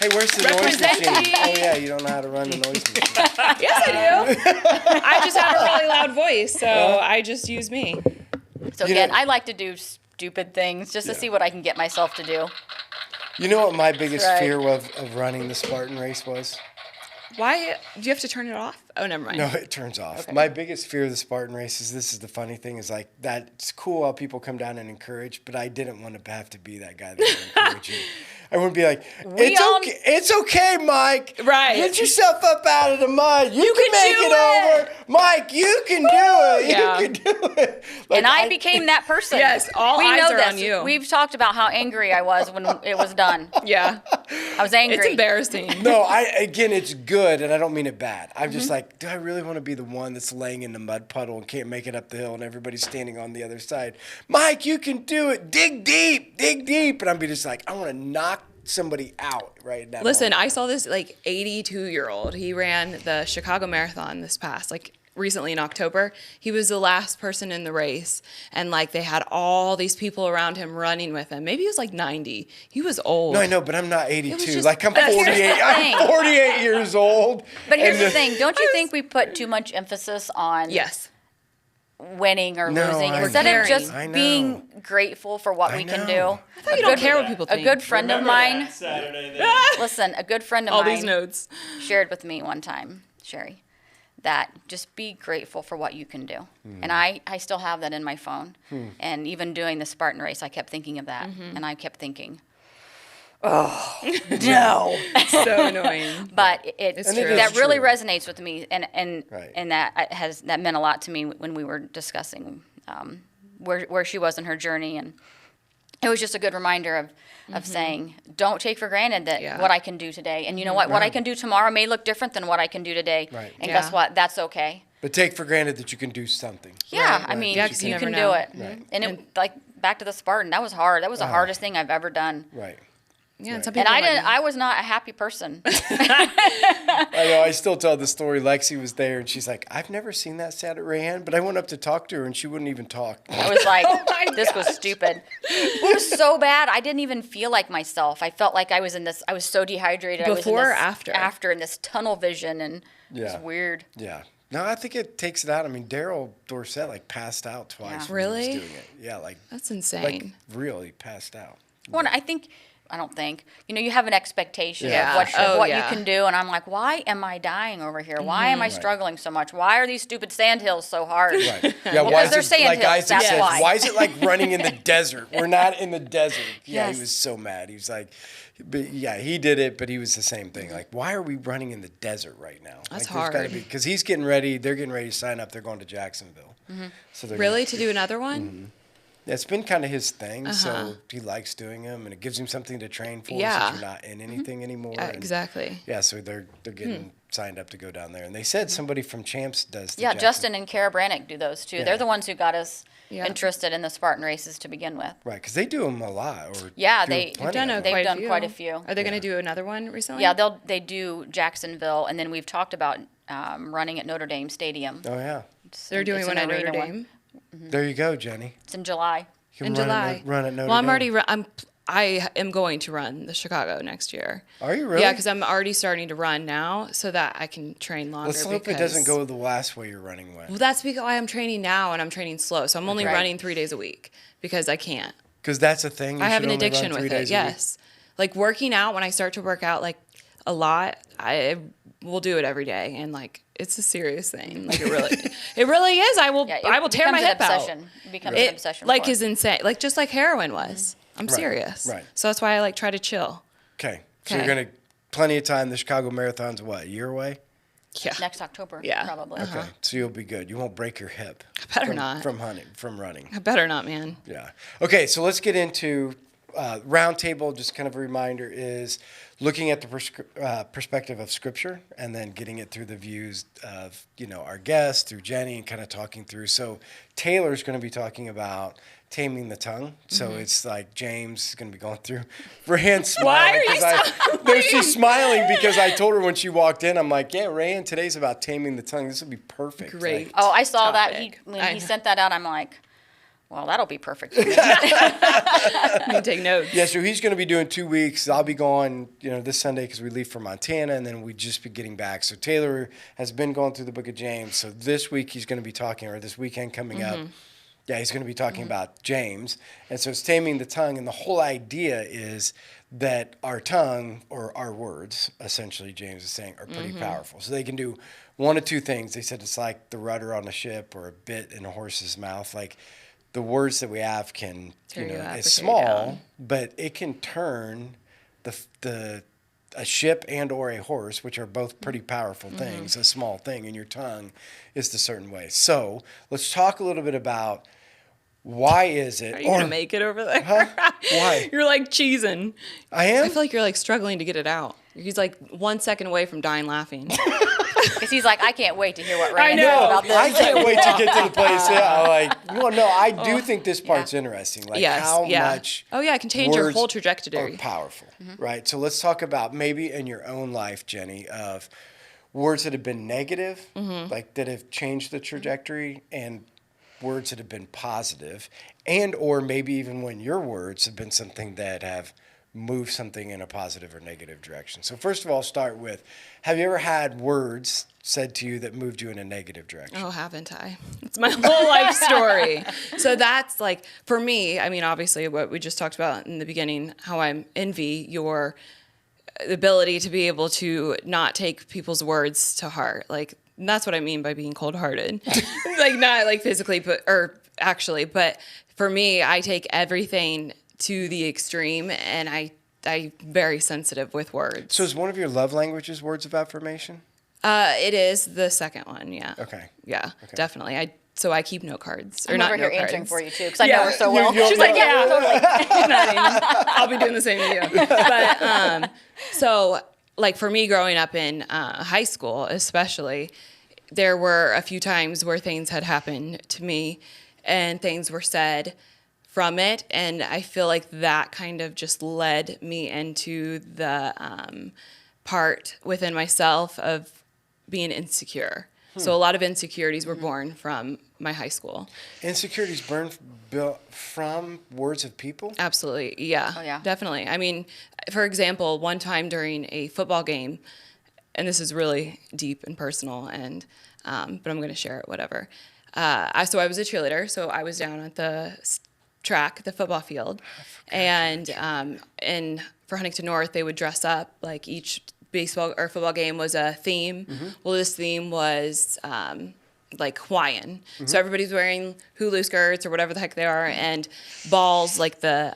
Hey, where's the noise Representing. machine? Oh, yeah, you don't know how to run the noise machine. Yes, I do. I just have a really loud voice, so I just use me. So You again, know- I like to do stupid things just to see what I can get myself to do. You know what my biggest right. fear of running the Spartan race was? Why? Do you have to turn it off? Oh, never mind. No, it turns off. My biggest fear of the Spartan race is, this is the funny thing, is like, that's cool how people come down and encourage, but I didn't want to have to be that guy that would encourage you. I wouldn't be like, it's okay, Mike. Right. Get yourself up out of the mud. You can make do it it. over. Mike, you can do it. Yeah. You can do it. Like, And I became that person. Yes, all we eyes know are this. on you. We've talked about how angry I was when it was done. Yeah. I was angry. It's embarrassing. No, again, it's good, and I don't mean it bad. I'm just like, do I really want to be the one that's laying in the mud puddle and can't make it up the hill, and everybody's standing on the other side? Mike, you can do it. Dig deep, and I'd be just like, I want to knock somebody out right now. Listen, I saw this 82-year-old. He ran the Chicago Marathon this past, recently in October. He was the last person in the race, and like they had all these people around him running with him. Maybe he was like 90. He was old. No, I know, but I'm not was 82. just- Like I'm But here's the 48. I'm thing. 48 years old. But here's and the thing: don't you think we put too much emphasis on Yes. winning or No, losing I instead know. of just I know. being grateful for what I we can know. do? I thought you don't care what people think. A good friend of mine. Saturday. Then. Listen, a good friend of All mine these notes. shared with me one time, Sherry, that just be grateful for what you can do. Hmm. And I still have that in my phone. And even doing the Spartan race, I kept thinking of that. And I kept thinking, oh, no. So annoying. But It's And it true. is that really true. resonates with me. And Right. that meant a lot to me when we were discussing where she was in her journey. And it was just a good reminder of saying, don't take for granted that Yeah. what I can do today. And you know what? What I can do tomorrow may look different than what I can do today. Right. And Yeah. guess what? That's okay. But take for granted that you can do something. Yeah, I mean, Yeah, 'cause you you never can know. do it. Right. And it, like back to the Spartan, that was hard. That was the hardest thing I've ever done. Right. Yeah, and some And people I might didn't. be- I was not a happy person. I know. I still tell the story. Lexi was there, and she's like, "I've never seen that sad at Rae Anne," but I went up to talk to her, and she wouldn't even talk. I was like, my this was stupid. It was so bad. I didn't even feel like myself. I felt like I was in this. I was so dehydrated. I was in Before or this, after? After, in this tunnel vision, and it Yeah. was weird. Yeah. No, I think it takes it out. I mean, Daryl Dorsett like passed out twice. Yeah. when he was Really? doing it. Yeah, like That's insane. like really passed out. Well, I don't think, you have an expectation Yeah. of what, Oh, of what yeah. you can do. And I'm like, why am I dying over here? Why am I struggling so much? Why are these stupid sandhills so hard? Right. Yeah. Well, why 'cause is they're it sand like hills, Isaac that's said? why. Why is it like running in the desert? We're not in the desert. Yeah, Yes. he was so mad. He was like, but yeah, he did it, but he was the same thing. Like, why are we running in the desert right now? That's like, hard. Because he's getting ready. They're getting ready to sign up. They're going to Jacksonville. So they're Really? gonna- To do another one? Yeah, it's been kind of his thing, so he likes doing them, and it gives him something to train for. Yeah. Since you're not in anything anymore. Yeah, and- exactly. Yeah, so they're getting signed up to go down there, and they said somebody from Champs does. the Yeah, Jackson- Justin and Kara Brannick do those too. Yeah. They're the ones who got us Yeah. interested in the Spartan races to begin with. Right, because they do them a lot. Or Yeah, do they've plenty done of a them. They've done quite a few. Are they going to do another one recently? Yeah, they do Jacksonville, and then we've talked about running at Notre Dame Stadium. Oh yeah, They're doing It's one an at Notre arena Dame there you go, Jenny. It's in July. You in can July. Run at Notre well, I'm Dame. already. I am going to run the Chicago next year. Are you really? Yeah, because I'm already starting to run now, so that I can train longer. Let's hope it doesn't go the last way you're running went. Well, that's because I'm training now and I'm training slow, so I'm only Right. running 3 days a week because I can't. Because that's a thing. You I have should an only addiction run 3 with it. days a week. Yes, like working out. When I start to work out like a lot, I will do it every day, and like it's a serious thing. Like it really is. I will Yeah, I will tear my becomes hip an out. obsession. It becomes an obsession. Like for is insane. Like just like heroin was. I'm Right, serious. right. So that's why I like try to chill. Okay, so you're Okay. gonna plenty of time. The Chicago Marathon's what, a year away? Yeah. next October. Yeah. Probably. Okay, so you'll be good. You won't break your hip. Better from, not. from running. I better not, man. Yeah. Okay, so let's get into roundtable. Just kind of a reminder is looking at the perspective of Scripture and then getting it through the views of our guests, through Jenny, and kind of talking through. So Taylor's going to be talking about taming the tongue. So it's like James is going to be going through. Rae Anne smiling. are you 'cause no, she's smiling because I told her when she walked in, I'm like, yeah, Rae Anne, today's about taming the tongue. This will be perfect. Great. Like, Oh, I saw that. Topic. When I he know. sent that out, I'm like, well, that'll be perfect. For me. You can take notes. yeah, so he's going to be doing 2 weeks. I'll be going, this Sunday because we leave for Montana, and then we just be getting back. So Taylor has been going through the book of James. So this week he's going to be talking, or this weekend coming up, yeah, he's going to be talking about James. And so it's taming the tongue, and the whole idea is that our tongue, or our words, essentially, James is saying, are pretty powerful. So they can do one of two things. They said it's like the rudder on a ship or a bit in a horse's mouth. Like, the words that we have can, Tear you up or tear it's you small, down. but it can turn a ship and or a horse, which are both pretty powerful things. A small thing in your tongue is the certain way. So let's talk a little bit about why is it? Are you gonna make it over there? Why? You're like cheesing. I am. I feel like you're like struggling to get it out. He's like 1 second away from dying laughing. Because he's like, I can't wait to hear what I Ryan know. says about this. I can't wait to get to the place. Yeah, I do think this part's Yeah. interesting. Like Yes. how yeah. much. Oh yeah, it can change your words whole are trajectory. powerful, right? So let's talk about maybe in your own life, Jenny, of words that have been negative, like that have changed the trajectory, and words that have been positive, and or maybe even when your words have been something that have moved something in a positive or negative direction. So first of all, start with, have you ever had words said to you that moved you in a negative direction? Oh, haven't I? It's my whole life story. So that's like, for me, I mean, obviously what we just talked about in the beginning, how I envy your ability to be able to not take people's words to heart. Like, and that's what I mean by being cold-hearted. Like, not like physically, but for me, I take everything to the extreme, and I'm very sensitive with words. So is one of your love languages words of affirmation? It is the second one, yeah. Okay. Yeah, definitely. So I keep note cards. Or I'm not over here note answering cards. for you too, because I know her so well. She's like, yeah, totally. Not even. I'll be doing the same to you. But so, like, for me growing up in high school, especially, there were a few times where things had happened to me and things were said from it, and I feel like that kind of just led me into the part within myself of being insecure. So a lot of insecurities were born from my high school. Insecurities built from words of people? Absolutely, yeah. Oh, yeah. Definitely. I mean, for example, one time during a football game, and this is really deep and personal, and but I'm going to share it, whatever. So I was a cheerleader, so I was down at the track, the football field, and for Huntington North, they would dress up, like each baseball or football game was a theme. Well, this theme was like Hawaiian. So everybody's wearing hula skirts or whatever the heck they are, and balls like the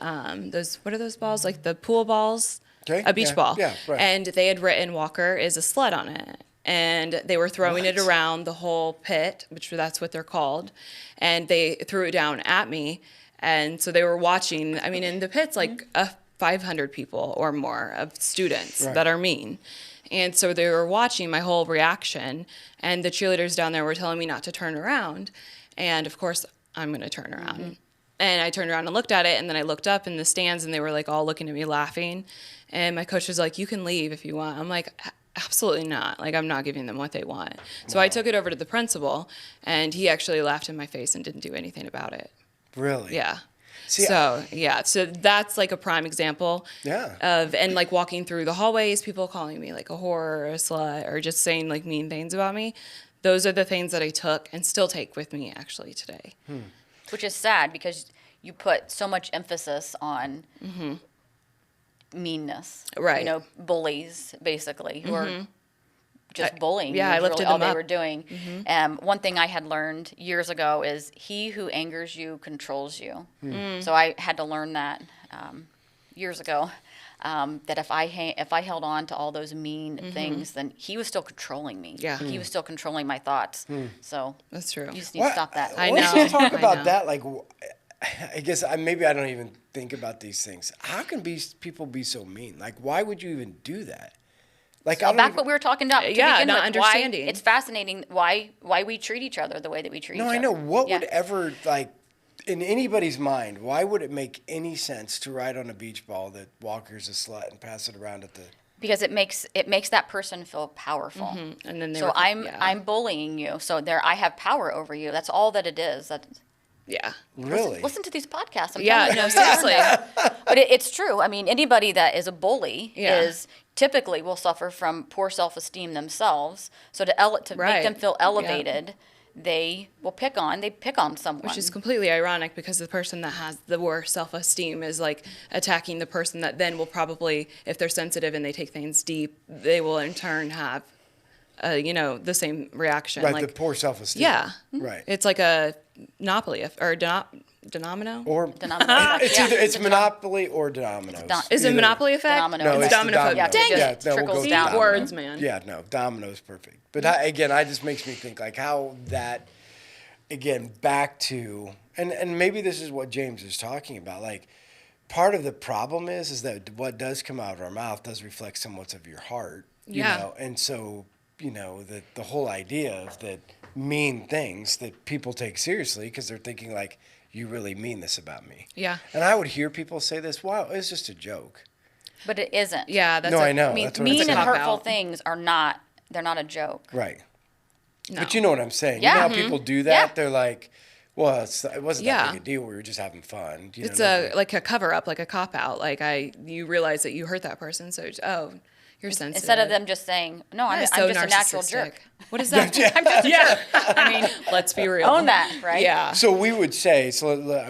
what are those balls? Like the pool balls? Okay, A beach ball. yeah, right. And they had written Walker is a slut on it. And they were throwing it around the whole pit, which that's what they're called. And they threw it down at me. And so they were watching. I mean, in the pit's like 500 people or more of students that are mean. And so they were watching my whole reaction, and the cheerleaders down there were telling me not to turn around. And of course, I'm going to turn around. And I turned around and looked at it, and then I looked up in the stands, and they were like all looking at me laughing. And my coach was like, "You can leave if you want." I'm like, "Absolutely not. Like, I'm not giving them what they want." So I took it over to the principal, and he actually laughed in my face and didn't do anything about it. Really? Yeah. See, So that's like a prime example of, and like walking through the hallways, people calling me like a whore or a slut or just saying like mean things about me. Those are the things that I took and still take with me actually today. Which is sad because you put so much emphasis on meanness. Right. You know, bullies basically who are just bullying. Yeah, you I lifted really all them they up. were doing. One thing I had learned years ago is he who angers you controls you. So I had to learn that years ago. That if I held on to all those mean things, then he was still controlling me. Yeah. He was still controlling my thoughts. So That's true. you just need to stop that. I Let's know, just talk I about know. that. Like, I guess maybe I don't even think about these things. How can people be so mean? Like, why would you even do that? Like, I don't Back even, what we were talking about to Yeah, begin not with. understanding. Why, it's fascinating why we treat each other the way that we treat each No, other. I know. What Yeah. would ever, like, in anybody's mind, why would it make any sense to write on a beach ball that Walker's a slut and pass it around at the... Because it makes that person feel powerful. And then they So were, I'm bullying you. So I have power over you. That's all that it is. yeah. Really? Listen to these podcasts. I'm Yeah, telling you. no, seriously. But it's true. I mean, anybody that is a bully Yeah. is typically will suffer from poor self-esteem themselves. So to Right. make them feel Yeah. elevated, they pick on someone. Which is completely ironic because the person that has the worst self-esteem is like attacking the person that then will probably, if they're sensitive and they take things deep, they will in turn have, the same reaction. Right, like, the poor self-esteem. yeah. Right. It's like a monopoly or domino. Or Domino. it's either it's Monopoly or Dominoes. Is it Either. Monopoly effect? Domino. No, It's it's the domino effect. domino. Dang Yeah, it. no, we'll Trickles go with down. domino. Words, man. Yeah, no, domino's perfect. But again, I just makes me think like how that, again, back to, and maybe this is what James is talking about. Like, part of the problem is that what does come out of our mouth does reflect somewhat of your heart. You Yeah. know? And so, the whole idea of that mean things that people take seriously because they're thinking like, you really mean this about me. Yeah. And I would hear people say this, wow, it's just a joke. But it isn't. Yeah, that's No, I know. I mean, That's what I'm mean saying. and cop hurtful out. things are not They're not a joke. Right. No. But you know what I'm saying. Yeah. You know how people do that? Yeah. They're like, well, it wasn't Yeah. that big a deal. We were just having fun. You It's know, like a cover up, like a cop out. Like you realize that you hurt that person, so you're sensitive. Instead of them just saying, no, I'm That is just a natural narcissistic. jerk. What is that? I'm just a jerk. I mean, let's be real. Own that, right? Yeah. So we would say,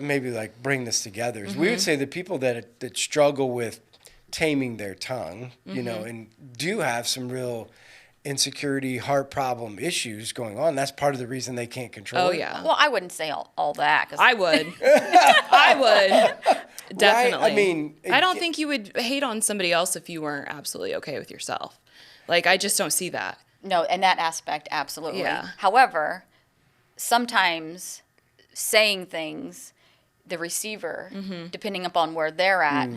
maybe like bring this together. Is we would say the people that struggle with taming their tongue, you know, and do have some real insecurity, heart problem issues going on. That's part of the reason they can't control Oh it. yeah. Well, I wouldn't say all that. 'Cause I would. I would. Definitely. I mean, I don't think you would hate on somebody else if you weren't absolutely okay with yourself. Like, I just don't see that. No, in that aspect, absolutely. Yeah. However, sometimes saying things, the receiver, depending upon where they're at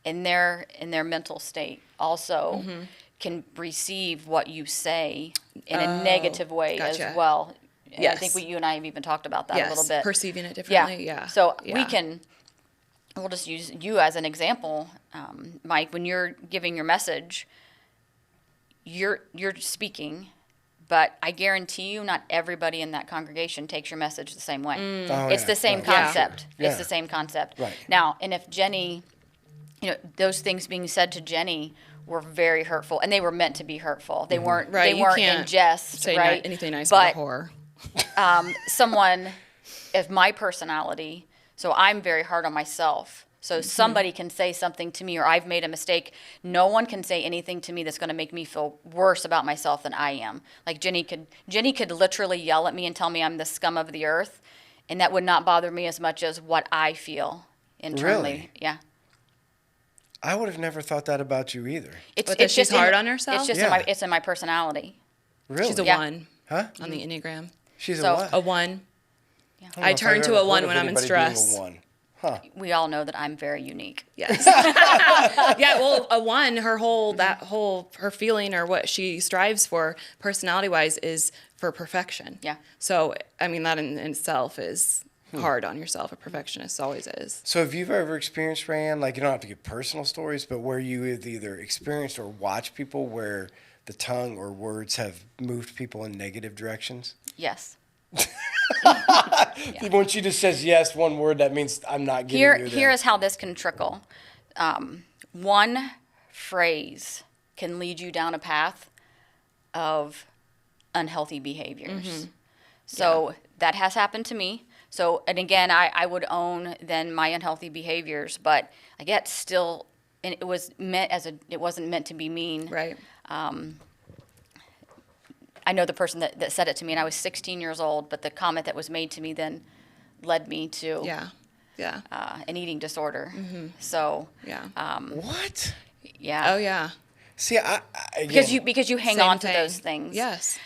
in their mental state, also can receive what you say in a negative way gotcha. as well. And I Yes. think you and I have even talked about that Yes. a little bit. Perceiving it differently. Yeah. So Yeah. we'll just use you as an example, Mike. When you're giving your message, you're speaking, but I guarantee you, not everybody in that congregation takes your message the same way. Oh, It's yeah, the same right. concept. Yeah. It's the same concept. Right. Now, and if Jenny, those things being said to Jenny were very hurtful, and they were meant to be hurtful. They weren't. Right, They you weren't in can't jest. Say right. anything nice but about a whore. someone of my personality, so I'm very hard on myself. So somebody can say something to me, or I've made a mistake. No one can say anything to me that's going to make me feel worse about myself than I am. Like Jenny could literally yell at me and tell me I'm the scum of the earth, and that would not bother me as much as what I feel internally. Really? Yeah. I would have never thought that about you either. It's that she's just hard on herself? It's just Yeah. it's in my personality. Really? She's a Yeah. 1 Huh? on the Enneagram. She's So- a what? A 1. don't know I if turn I've to ever a 1 heard of when I'm in anybody being a stress. 1. Huh. We all know that I'm very unique. Yes. Yeah, well, a 1, her feeling or what she strives for personality wise is for perfection. Yeah. So, I mean, that in itself is hard on yourself. A perfectionist always is. So have you ever experienced, Rae Anne, like you don't have to give personal stories, but where you have either experienced or watched people where the tongue or words have moved people in negative directions? Yes. Once she just says yes, one word, that means I'm not giving you that. Here is how this can trickle. One phrase can lead you down a path of unhealthy behaviors. So that has happened to me. So, and again, I would own then my unhealthy behaviors, but I get still, and it wasn't meant to be mean. Right. I know the person that said it to me, and I was 16 years old, but the comment that was made to me then led me to Yeah. Yeah. an eating disorder. So, Yeah. What? yeah. Oh, yeah. See, again, Because you hang Same on to thing. those things. Yes.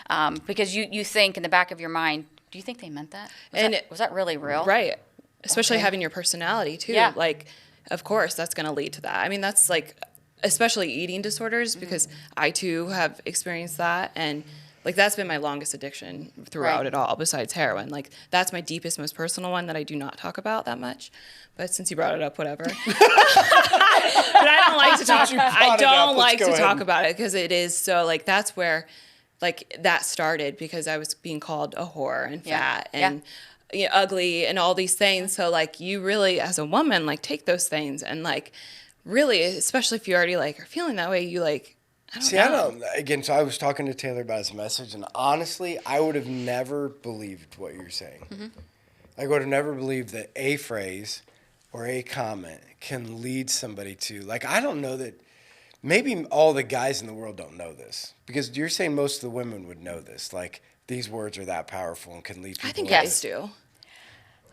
Because you think in the back of your mind, do you think they meant that? Was that really real? Right. Especially having your personality too. Yeah. Like, of course, that's going to lead to that. I mean, that's like, especially eating disorders, because I too have experienced that. And like, that's been my longest addiction throughout Right. it all, besides heroin. Like, that's my deepest, most personal one that I do not talk about that much. But since you brought it up, whatever. But I don't like to talk. I don't like to talk about it because it is so like that's where like that started because I was being called a whore and fat and ugly and all these things. So like you really as a woman like take those things and like really, especially if you already like are feeling that way, you like I don't know. Again, so I was talking to Taylor about his message, and honestly, I would have never believed what you're saying. I would have never believed that a phrase or a comment can lead somebody to, like, I don't know that, maybe all the guys in the world don't know this, because you're saying most of the women would know this, like, these words are that powerful and can lead people. I think into- guys do.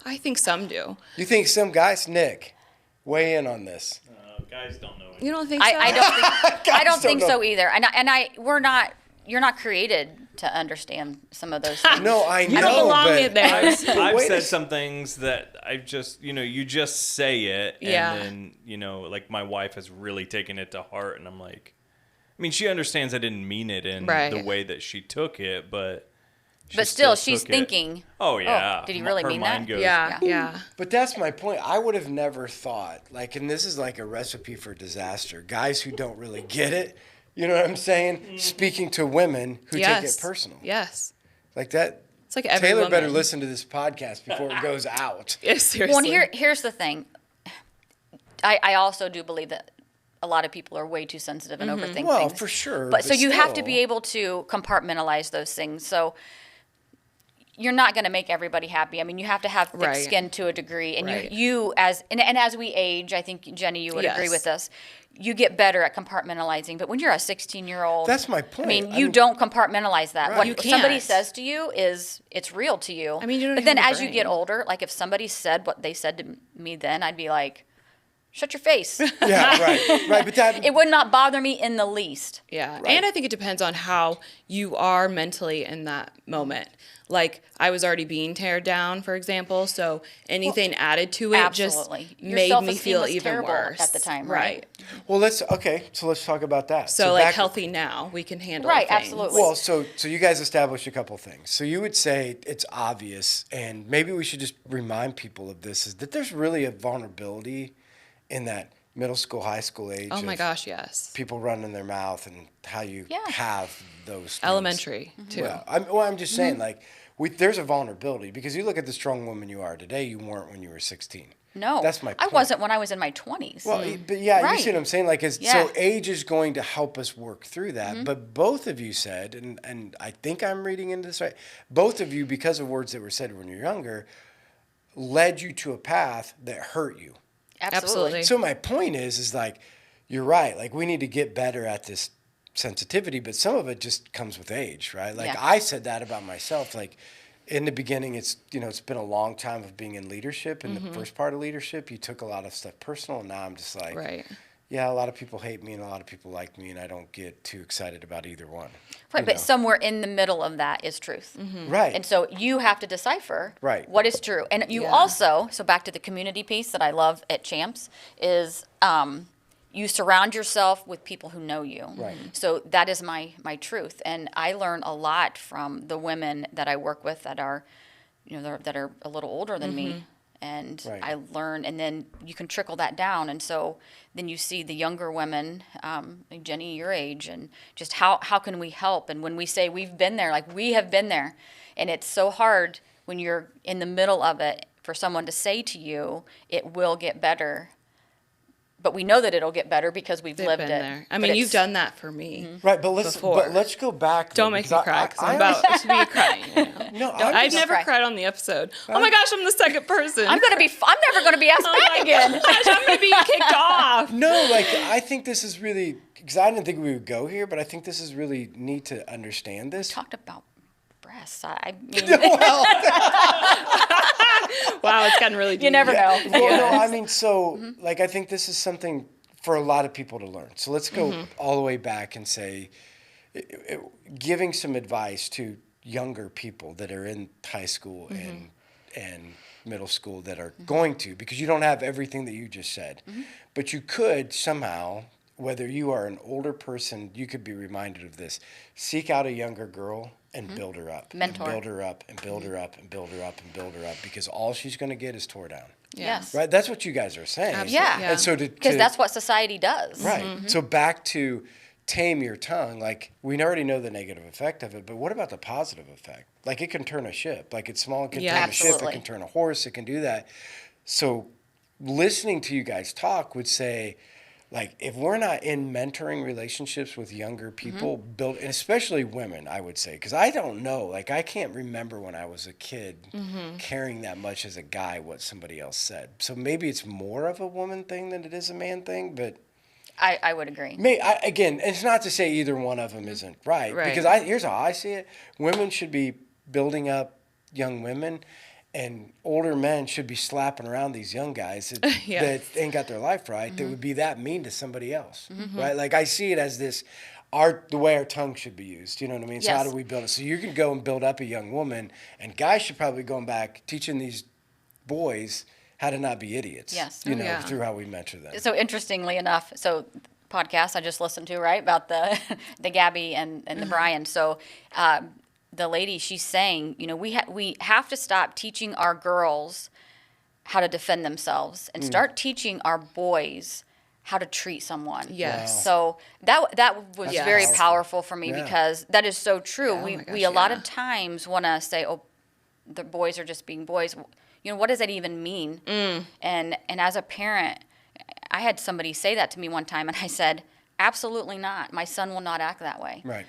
I think some do. You think some guys, Nick, weigh in on this. Guys don't know it. You don't think so? I don't think don't know. so either. You're not created to understand some of those things. No, I know. You don't belong but in there. I've Wait a said s- some things that I've just, you just say it. Yeah. And then, like my wife has really taken it to heart. And I'm like, I mean, she understands I didn't mean it in Right. the way that she took it, but. she But still, she's took it. thinking, Oh, yeah. did he really Her mean mind that? goes, Yeah. But that's my point. I would have never thought, like, and this is like a recipe for disaster. Guys who don't really get it You know what I'm saying? Speaking to women who take it personal. Yes. Like that. It's like every Taylor woman. better listen to this podcast before it goes out. Yeah, seriously. Well, here's the thing. I also do believe that a lot of people are way too sensitive and overthink Well, things. for sure. But so you have to still. be able to compartmentalize those things. So you're not going to make everybody happy. I mean, you have to have thick Right. skin to a degree. And Right. you as as we age, I think, Jenny, you would agree Yes. with us, you get better at compartmentalizing. But when you're a 16-year-old, That's my point. I mean, I you mean- don't compartmentalize that. Right. What You somebody can't. says to you it's real to you. I mean, you don't but have then a as you get brain. older, like if somebody said what they said to me then, I'd be like, shut your face. Yeah, right. Right. But that. It would not bother me in the least. Yeah. Right. And I think it depends on how you are mentally in that moment. Like, I was already being teared down, for example, so anything added to it Absolutely. just Your made me self-esteem feel was even terrible worse. at the time, right? Well, let's talk about that. So, like, back- healthy now, we can handle Right, things. absolutely. Well, so you guys established a couple things. So you would say it's obvious, and maybe we should just remind people of this: is that there's really a vulnerability in that middle school, high school age. Oh, my of gosh, yes. People running their mouth and how you Yeah. have those things. Elementary, too. Well, I'm just saying, like, there's a vulnerability because you look at the strong woman you are today. You weren't when you were 16. No. That's my I point. wasn't when I was in my 20s. Well, but yeah, Right. you see what I'm saying? Like, Yeah. so age is going to help us work through that. But both of you said, and I think I'm reading into this right, both of you, because of words that were said when you're younger, led you to a path that hurt you. Absolutely. So my point is like, you're right. Like, we need to get better at this sensitivity, but some of it just comes with age, right? Like, Yeah. I said that about myself. Like, in the beginning, it's been a long time of being in leadership. In the first part of leadership, you took a lot of stuff personal, and now I'm just like, Right. yeah, a lot of people hate me and a lot of people like me, and I don't get too excited about either one. Right, you but know? somewhere in the middle of that is truth. Right. And so you have to decipher Right. what is true. And you Yeah. also, so back to the community piece that I love at Champs, is you surround yourself with people who know you. Right. So that is my truth. And I learn a lot from the women that I work with that are, that are a little older than me. And Right. I learn, and then you can trickle that down. And so then you see the younger women, like Jenny, your age, and just how can we help? And when we say we've been there, like we have been there. And it's so hard when you're in the middle of it for someone to say to you, it will get better. But we know that it'll get better because we've They've lived been it. there. I But mean, you've it's- done that for me. Right, but before. let's go back. Don't make me cry because I'm about to be crying. No, I've never cry. cried on the episode. Oh my gosh, I'm the second person. I'm never gonna be asked Oh back my again. gosh, I'm gonna be kicked off. No, like, I think this is really, because I didn't think we would go here, but I think this is really neat to understand this. Talked about breasts. I mean, Wow, it's gotten really deep. you never know. Well, no, I mean, so, like, I think this is something for a lot of people to learn. So let's go all the way back and say, giving some advice to younger people that are in high school and middle school that are going to, because you don't have everything that you just said, but you could somehow, whether you are an older person, you could be reminded of this. Seek out a younger girl and build her up. Mentor. And build her up and build her up and build her up and build her up, because all she's going to get is tore down. Yes. Right? That's what you guys are saying. Absolutely. Yeah. And so Because that's what society does. right. So back to tame your tongue, like, we already know the negative effect of it, but what about the positive effect? Like, it can turn a ship. Like, it's small, it can Yeah. turn a ship, it Absolutely. can turn a horse, it can do that. So listening to you guys talk would say, like, if we're not in mentoring relationships with younger people, and especially women, I would say, because I don't know, like, I can't remember when I was a kid caring that much as a guy what somebody else said. So maybe it's more of a woman thing than it is a man thing, but I would agree. again, it's not to say either one of them isn't right, Right. because here's how I see it: women should be building up young women, and older men should be slapping around these young guys that, Yeah. that ain't got their life right, that would be that mean to somebody else, right? Like, I see it as this the way our tongue should be used. You know what I mean? So how Yes. do we build it? So you can go and build up a young woman, and guys should probably go back teaching these boys how to not be idiots. Yes. You know, Yeah. through how we mentor them. So interestingly enough, podcast I just listened to, right, about the Gabby and the Brian. So the lady, she's saying, we have to stop teaching our girls how to defend themselves and start teaching our boys how to treat someone. Yes. So that was Yes. very powerful for me Yeah. because that is so true. Oh we my we gosh, a lot yeah. of times want to say, oh, the boys are just being boys. You know, what does that even mean? And as a parent, I had somebody say that to me one time, and I said, absolutely not. My son will not act that way. Right.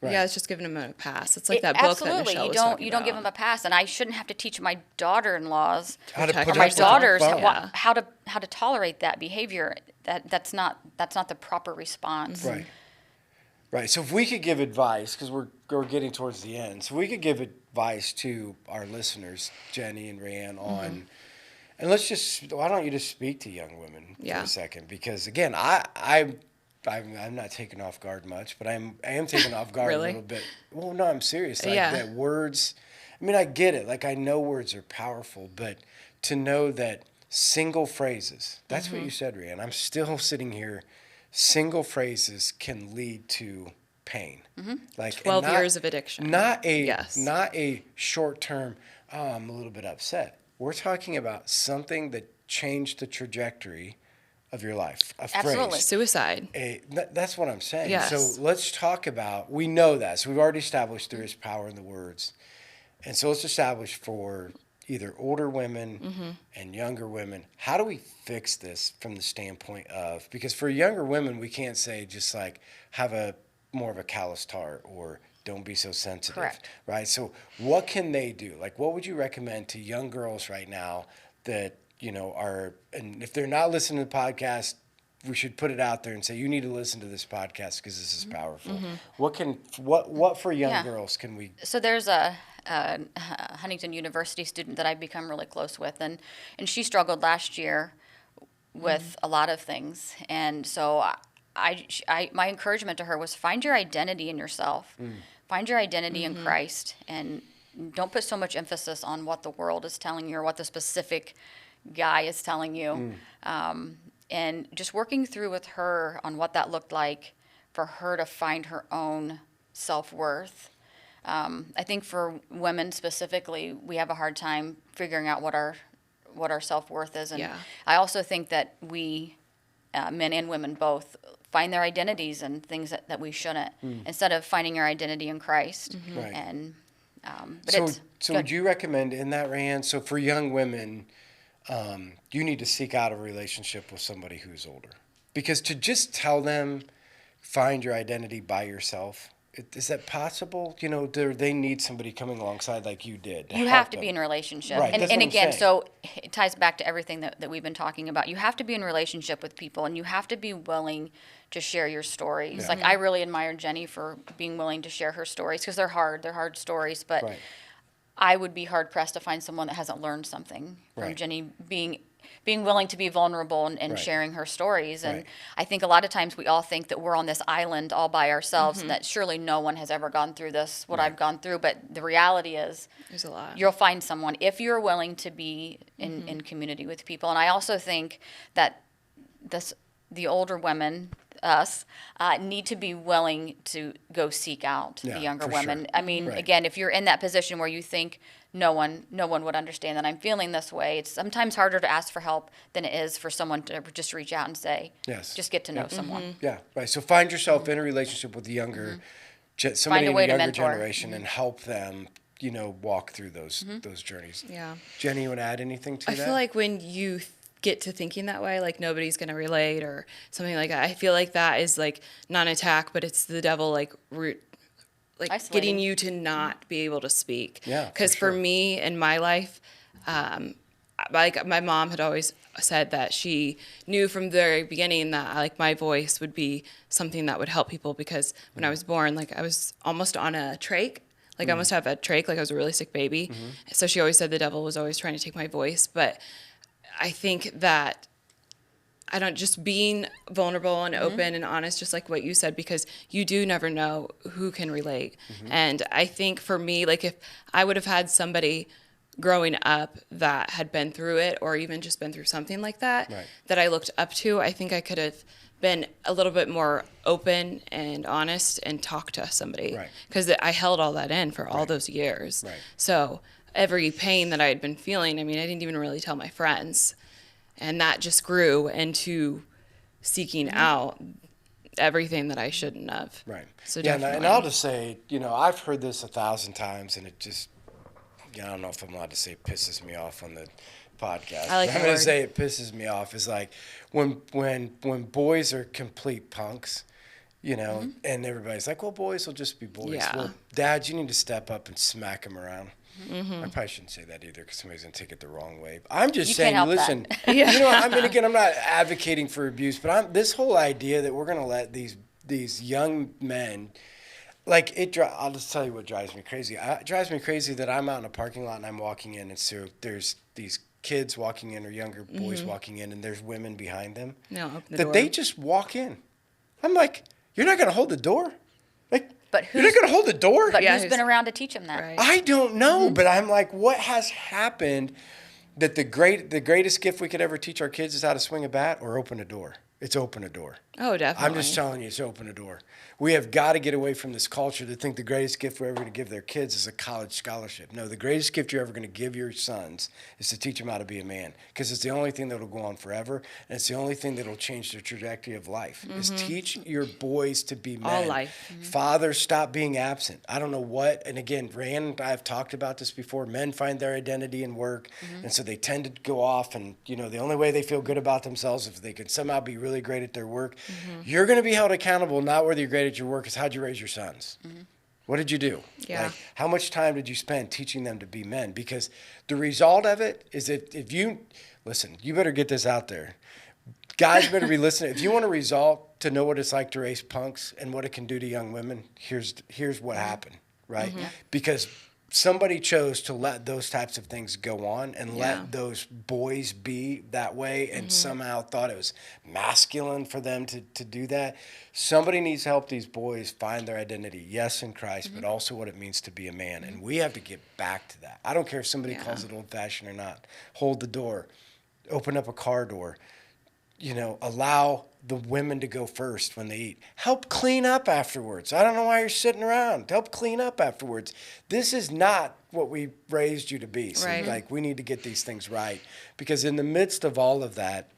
Yeah, it's just giving him a pass. It's like that book that Absolutely. Michelle You was don't talking give them a about. pass, and I shouldn't have to teach my daughter-in-laws How to Protect put or my up with the daughters phone. Yeah. how to tolerate that behavior. That's not the proper response. Right. Right. So if we could give advice, because we're getting towards the end, so we could give advice to our listeners, Jenny and Rae Anne, on, and why don't you just speak to young women for Yeah. a second? Because again, I'm not taken off guard much, but I am taken off guard Really? a little bit. Well, no, I'm serious. Like Yeah. that words, I mean, I get it. Like I know words are powerful, but to know that single phrases, that's what you said, Rae Anne. I'm still sitting here. Single phrases can lead to pain. Like 12 and years of addiction. Not Yes. a short term, oh, I'm a little bit upset. We're talking about something that changed the trajectory of your life. A Absolutely. phrase. Suicide. That's what I'm saying. Yes. So let's talk about, we know that. So we've already established there is power in the words. And so let's establish for either older women and younger women, how do we fix this from the standpoint of, because for younger women, we can't say just like have a more of a calloused heart or don't be so sensitive. Correct. Right? So what can they do? Like what would you recommend to young girls right now that, you know, are, and if they're not listening to the podcast, we should put it out there and say, you need to listen to this podcast because this is powerful. What for young Yeah. girls can we, So there's a Huntington University student that I've become really close with, and she struggled last year with a lot of things, and so my encouragement to her was find your identity in yourself, find your identity in Christ, and don't put so much emphasis on what the world is telling you or what the specific guy is telling you, and just working through with her on what that looked like for her to find her own self-worth. I think for women specifically, we have a hard time figuring out what our self-worth is. And Yeah. I also think that we, men and women both, find their identities in things that we shouldn't, instead of finding your identity in Christ. Right. And but so, it's so good. would you recommend in that, Rae Anne, so for young women, you need to seek out a relationship with somebody who's older? Because to just tell them, find your identity by yourself, is that possible? You know, do they need somebody coming alongside like you did? You have to be in a relationship. Right, And that's what I'm again, saying. so it ties back to everything that we've been talking about. You have to be in a relationship with people, and you have to be willing to share your stories. Yeah. Like, I really admire Jenny for being willing to share her stories, because they're hard stories, but Right. I would be hard-pressed to find someone that hasn't learned something from Right. Jenny being willing to be vulnerable and Right. sharing her stories. And Right. I think a lot of times we all think that we're on this island all by ourselves, and that surely no one has ever gone through this, what I've gone through. But the reality is, There's a lot. you'll find someone if you're willing to be in community with people. And I also think that the older women, us, need to be willing to go seek out Yeah, the younger for women. sure. I mean, Right. again, if you're in that position where you think no one would understand that I'm feeling this way, it's sometimes harder to ask for help than it is for someone to just reach out and say, Yes. just get to know Yeah. someone. Yeah, right. So find yourself in a relationship with the younger, somebody Find a in way the to younger mentor. generation, and help them, you know, walk through those journeys. Yeah. Jenny, you want to add anything to I that? feel like when you get to thinking that way, like nobody's going to relate or something like that, I feel like that is like not an attack, but it's the devil like Isolating. getting you to not be able to speak. Yeah, for Because sure. for me in my life, like my mom had always said that she knew from the very beginning that like my voice would be something that would help people, because when I was born, like I was almost on a trach. Like I almost have a trach, like I was a really sick baby. So she always said the devil was always trying to take my voice. But I think that I don't, just being vulnerable and open and honest, just like what you said, because you do never know who can relate. And I think for me, like if I would have had somebody growing up that had been through it, or even just been through something like that, Right. that I looked up to, I think I could have been a little bit more open and honest and talked to somebody. Right. Because I held all that in for all those years. Right. So every pain that I had been feeling, I mean, I didn't even really tell my friends. And that just grew into seeking out everything that I shouldn't have. Right. So yeah, definitely. and I'll just say, I've heard this 1,000 times, and it just, I don't know if I'm allowed to say pisses me off on the podcast. I like I'm the going word. to say it pisses me off. Is like when boys are complete punks, and everybody's like, well, boys will just be boys. Yeah. Well, Dad, you need to step up and smack them around. I probably shouldn't say that either because somebody's going to take it the wrong way. I'm just You saying, can't help listen, that. again, I'm not advocating for abuse, but this whole idea that we're going to let these young men, like I'll just tell you what drives me crazy. It drives me crazy that I'm out in a parking lot and I'm walking in, and so there's these kids walking in or younger boys walking in, and there's women behind them. No, open the that door. they just walk in. I'm like, you're not going to hold the door? Like, But you're not going to hold the door? But Yeah, who's been around to teach him that? Right. I don't know, but I'm like, what has happened that the greatest gift we could ever teach our kids is how to swing a bat or open a door? It's open a door. Oh, definitely. I'm just telling you, it's open a door. We have got to get away from this culture to think the greatest gift we're ever going to give their kids is a college scholarship. No, the greatest gift you're ever going to give your sons is to teach them how to be a man, because it's the only thing that will go on forever, and it's the only thing that will change the trajectory of life, is teach your boys to be men. All life. Fathers, stop being absent. I don't know what, and again, Rae Anne and I have talked about this before. Men find their identity in work, and so they tend to go off, and the only way they feel good about themselves is if they can somehow be really great at their work. You're going to be held accountable, not whether you're great at your work, is how'd you raise your sons? What did you do? Yeah. Like, how much time did you spend teaching them to be men? Because the result of it is that if you, listen, you better get this out there. Guys better be listening. If you want a result to know what it's like to raise punks and what it can do to young women, here's what happened, right? Because somebody chose to let those types of things go on and let those boys be that way, and somehow thought it was masculine for them to do that. Somebody needs to help these boys find their identity, yes, in Christ, but also what it means to be a man. And we have to get back to that. I don't care if somebody calls it old-fashioned or not. Hold the door. Open up a car door. Allow the women to go first when they eat. Help clean up afterwards. I don't know why you're sitting around. Help clean up afterwards. This is not what we raised you to be. So, Right. we need to get these things right. Because in the midst of all of that,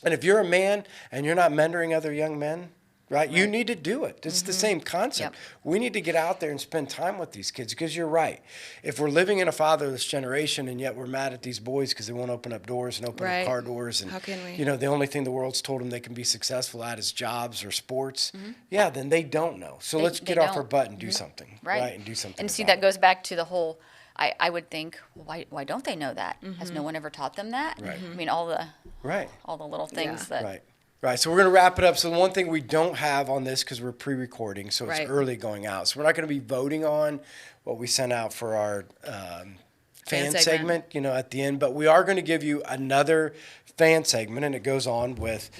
and if you're a man and you're not mentoring other young men, right, you need to do it. It's the same concept. Yep. We need to get out there and spend time with these kids, because you're right. If we're living in a fatherless generation and yet we're mad at these boys because they won't open up doors and open Right. up car doors, and How can we? the only thing the world's told them they can be successful at is jobs or sports, then they don't know. So let's get off our don't. butt and do something, Right. And do something. And see, about that goes back to the whole, I would think, well, why don't they know that? Has no one ever taught them that? Right. I mean, all the Right. little things Yeah. that. Right. So we're going to wrap it up. So the one thing we don't have on this, because we're pre-recording, so it's Right. early going out. So we're not going to be voting on what we sent out for our fan segment, at the end. But we are going to give you another fan segment, and it goes on with,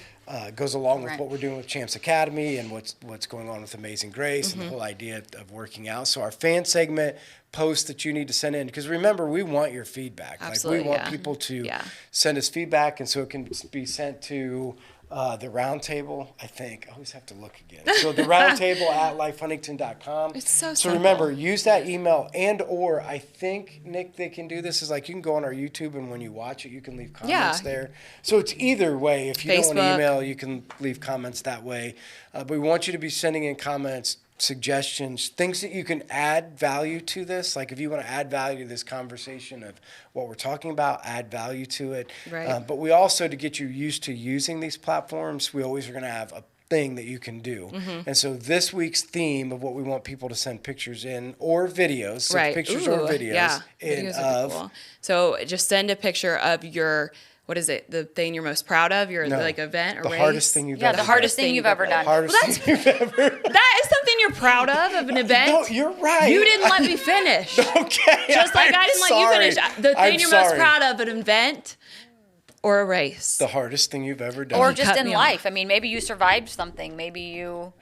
goes along with Right. what we're doing with Champs Academy and what's going on with Amazing Grace and the whole idea of working out. So our fan segment post that you need to send in, because remember, we want your feedback. Absolutely, we want yeah. people to Yeah. send us feedback, and so it can be sent to the RoundTable, I think. I always have to look again. So the RoundTable at lifehuntington.com. It's so So simple. remember, use that email, or I think, Nick, they can do this, is like you can go on our YouTube, and when you watch it, you can leave comments Yeah. there. So it's either way. If you don't want to Facebook. email, you can leave comments that way. But we want you to be sending in comments, suggestions, things that you can add value to this. Like if you want to add value to this conversation of what we're talking about, add value to it. Right. But we also, to get you used to using these platforms, we always are going to have a thing that you can do. And so this week's theme of what we want people to send pictures in or videos, so Right. pictures Ooh, or videos, yeah. in Videos would be of cool. So just send a picture of your, what is it, the thing you're most proud of, your No, like event or the race? hardest thing you've Yeah, ever the done. hardest thing you've ever done. Hardest thing you've ever That is something you're proud of an event? No, you're right. You didn't let me finish. Okay. Just like I didn't let you finish. The thing I'm you're most sorry. proud of an event or a race. The hardest thing you've ever done. Or just cut in me life. I mean, maybe you survived something. Maybe you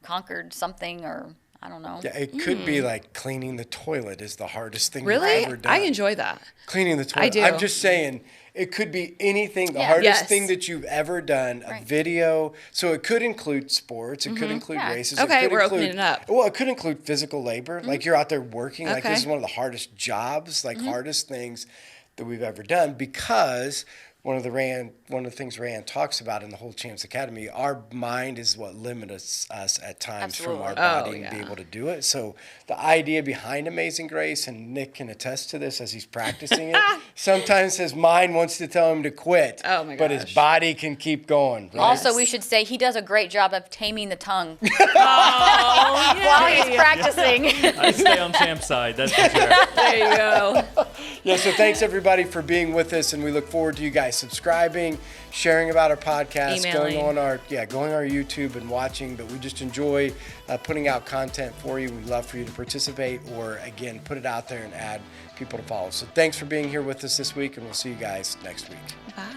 conquered something, or I don't know. Yeah, it could be like cleaning the toilet is the hardest thing Really? you've ever done. I enjoy that. Cleaning the toilet. do. I'm just saying, it could be anything. The Yeah. hardest Yes. thing that you've ever done, a Right. video. So it could include sports. It could include Yeah. races. Okay, it could we're include, opening it up. Well, it could include physical labor. Like you're out there working. Like Okay. this is one of the hardest jobs, like hardest things that we've ever done, because one of the things Rae Anne talks about in the whole Champs Academy, our mind is what limits us at times from our body and be able to do it. So the idea behind Amazing Grace, and Nick can attest to this as he's practicing it, sometimes his mind wants to tell him to quit, but his body can keep going. Right? Also, we should say he does a great job of taming the tongue Oh, while he's practicing. I stay on Champ's side, that's for sure. there you go. Yeah, so thanks everybody for being with us, and we look forward to you guys subscribing, sharing about our podcast, Emailing. going on our YouTube and watching. But we just enjoy putting out content for you. We'd love for you to participate or again put it out there and add people to follow. So thanks for being here with us this week, and we'll see you guys next week. Bye.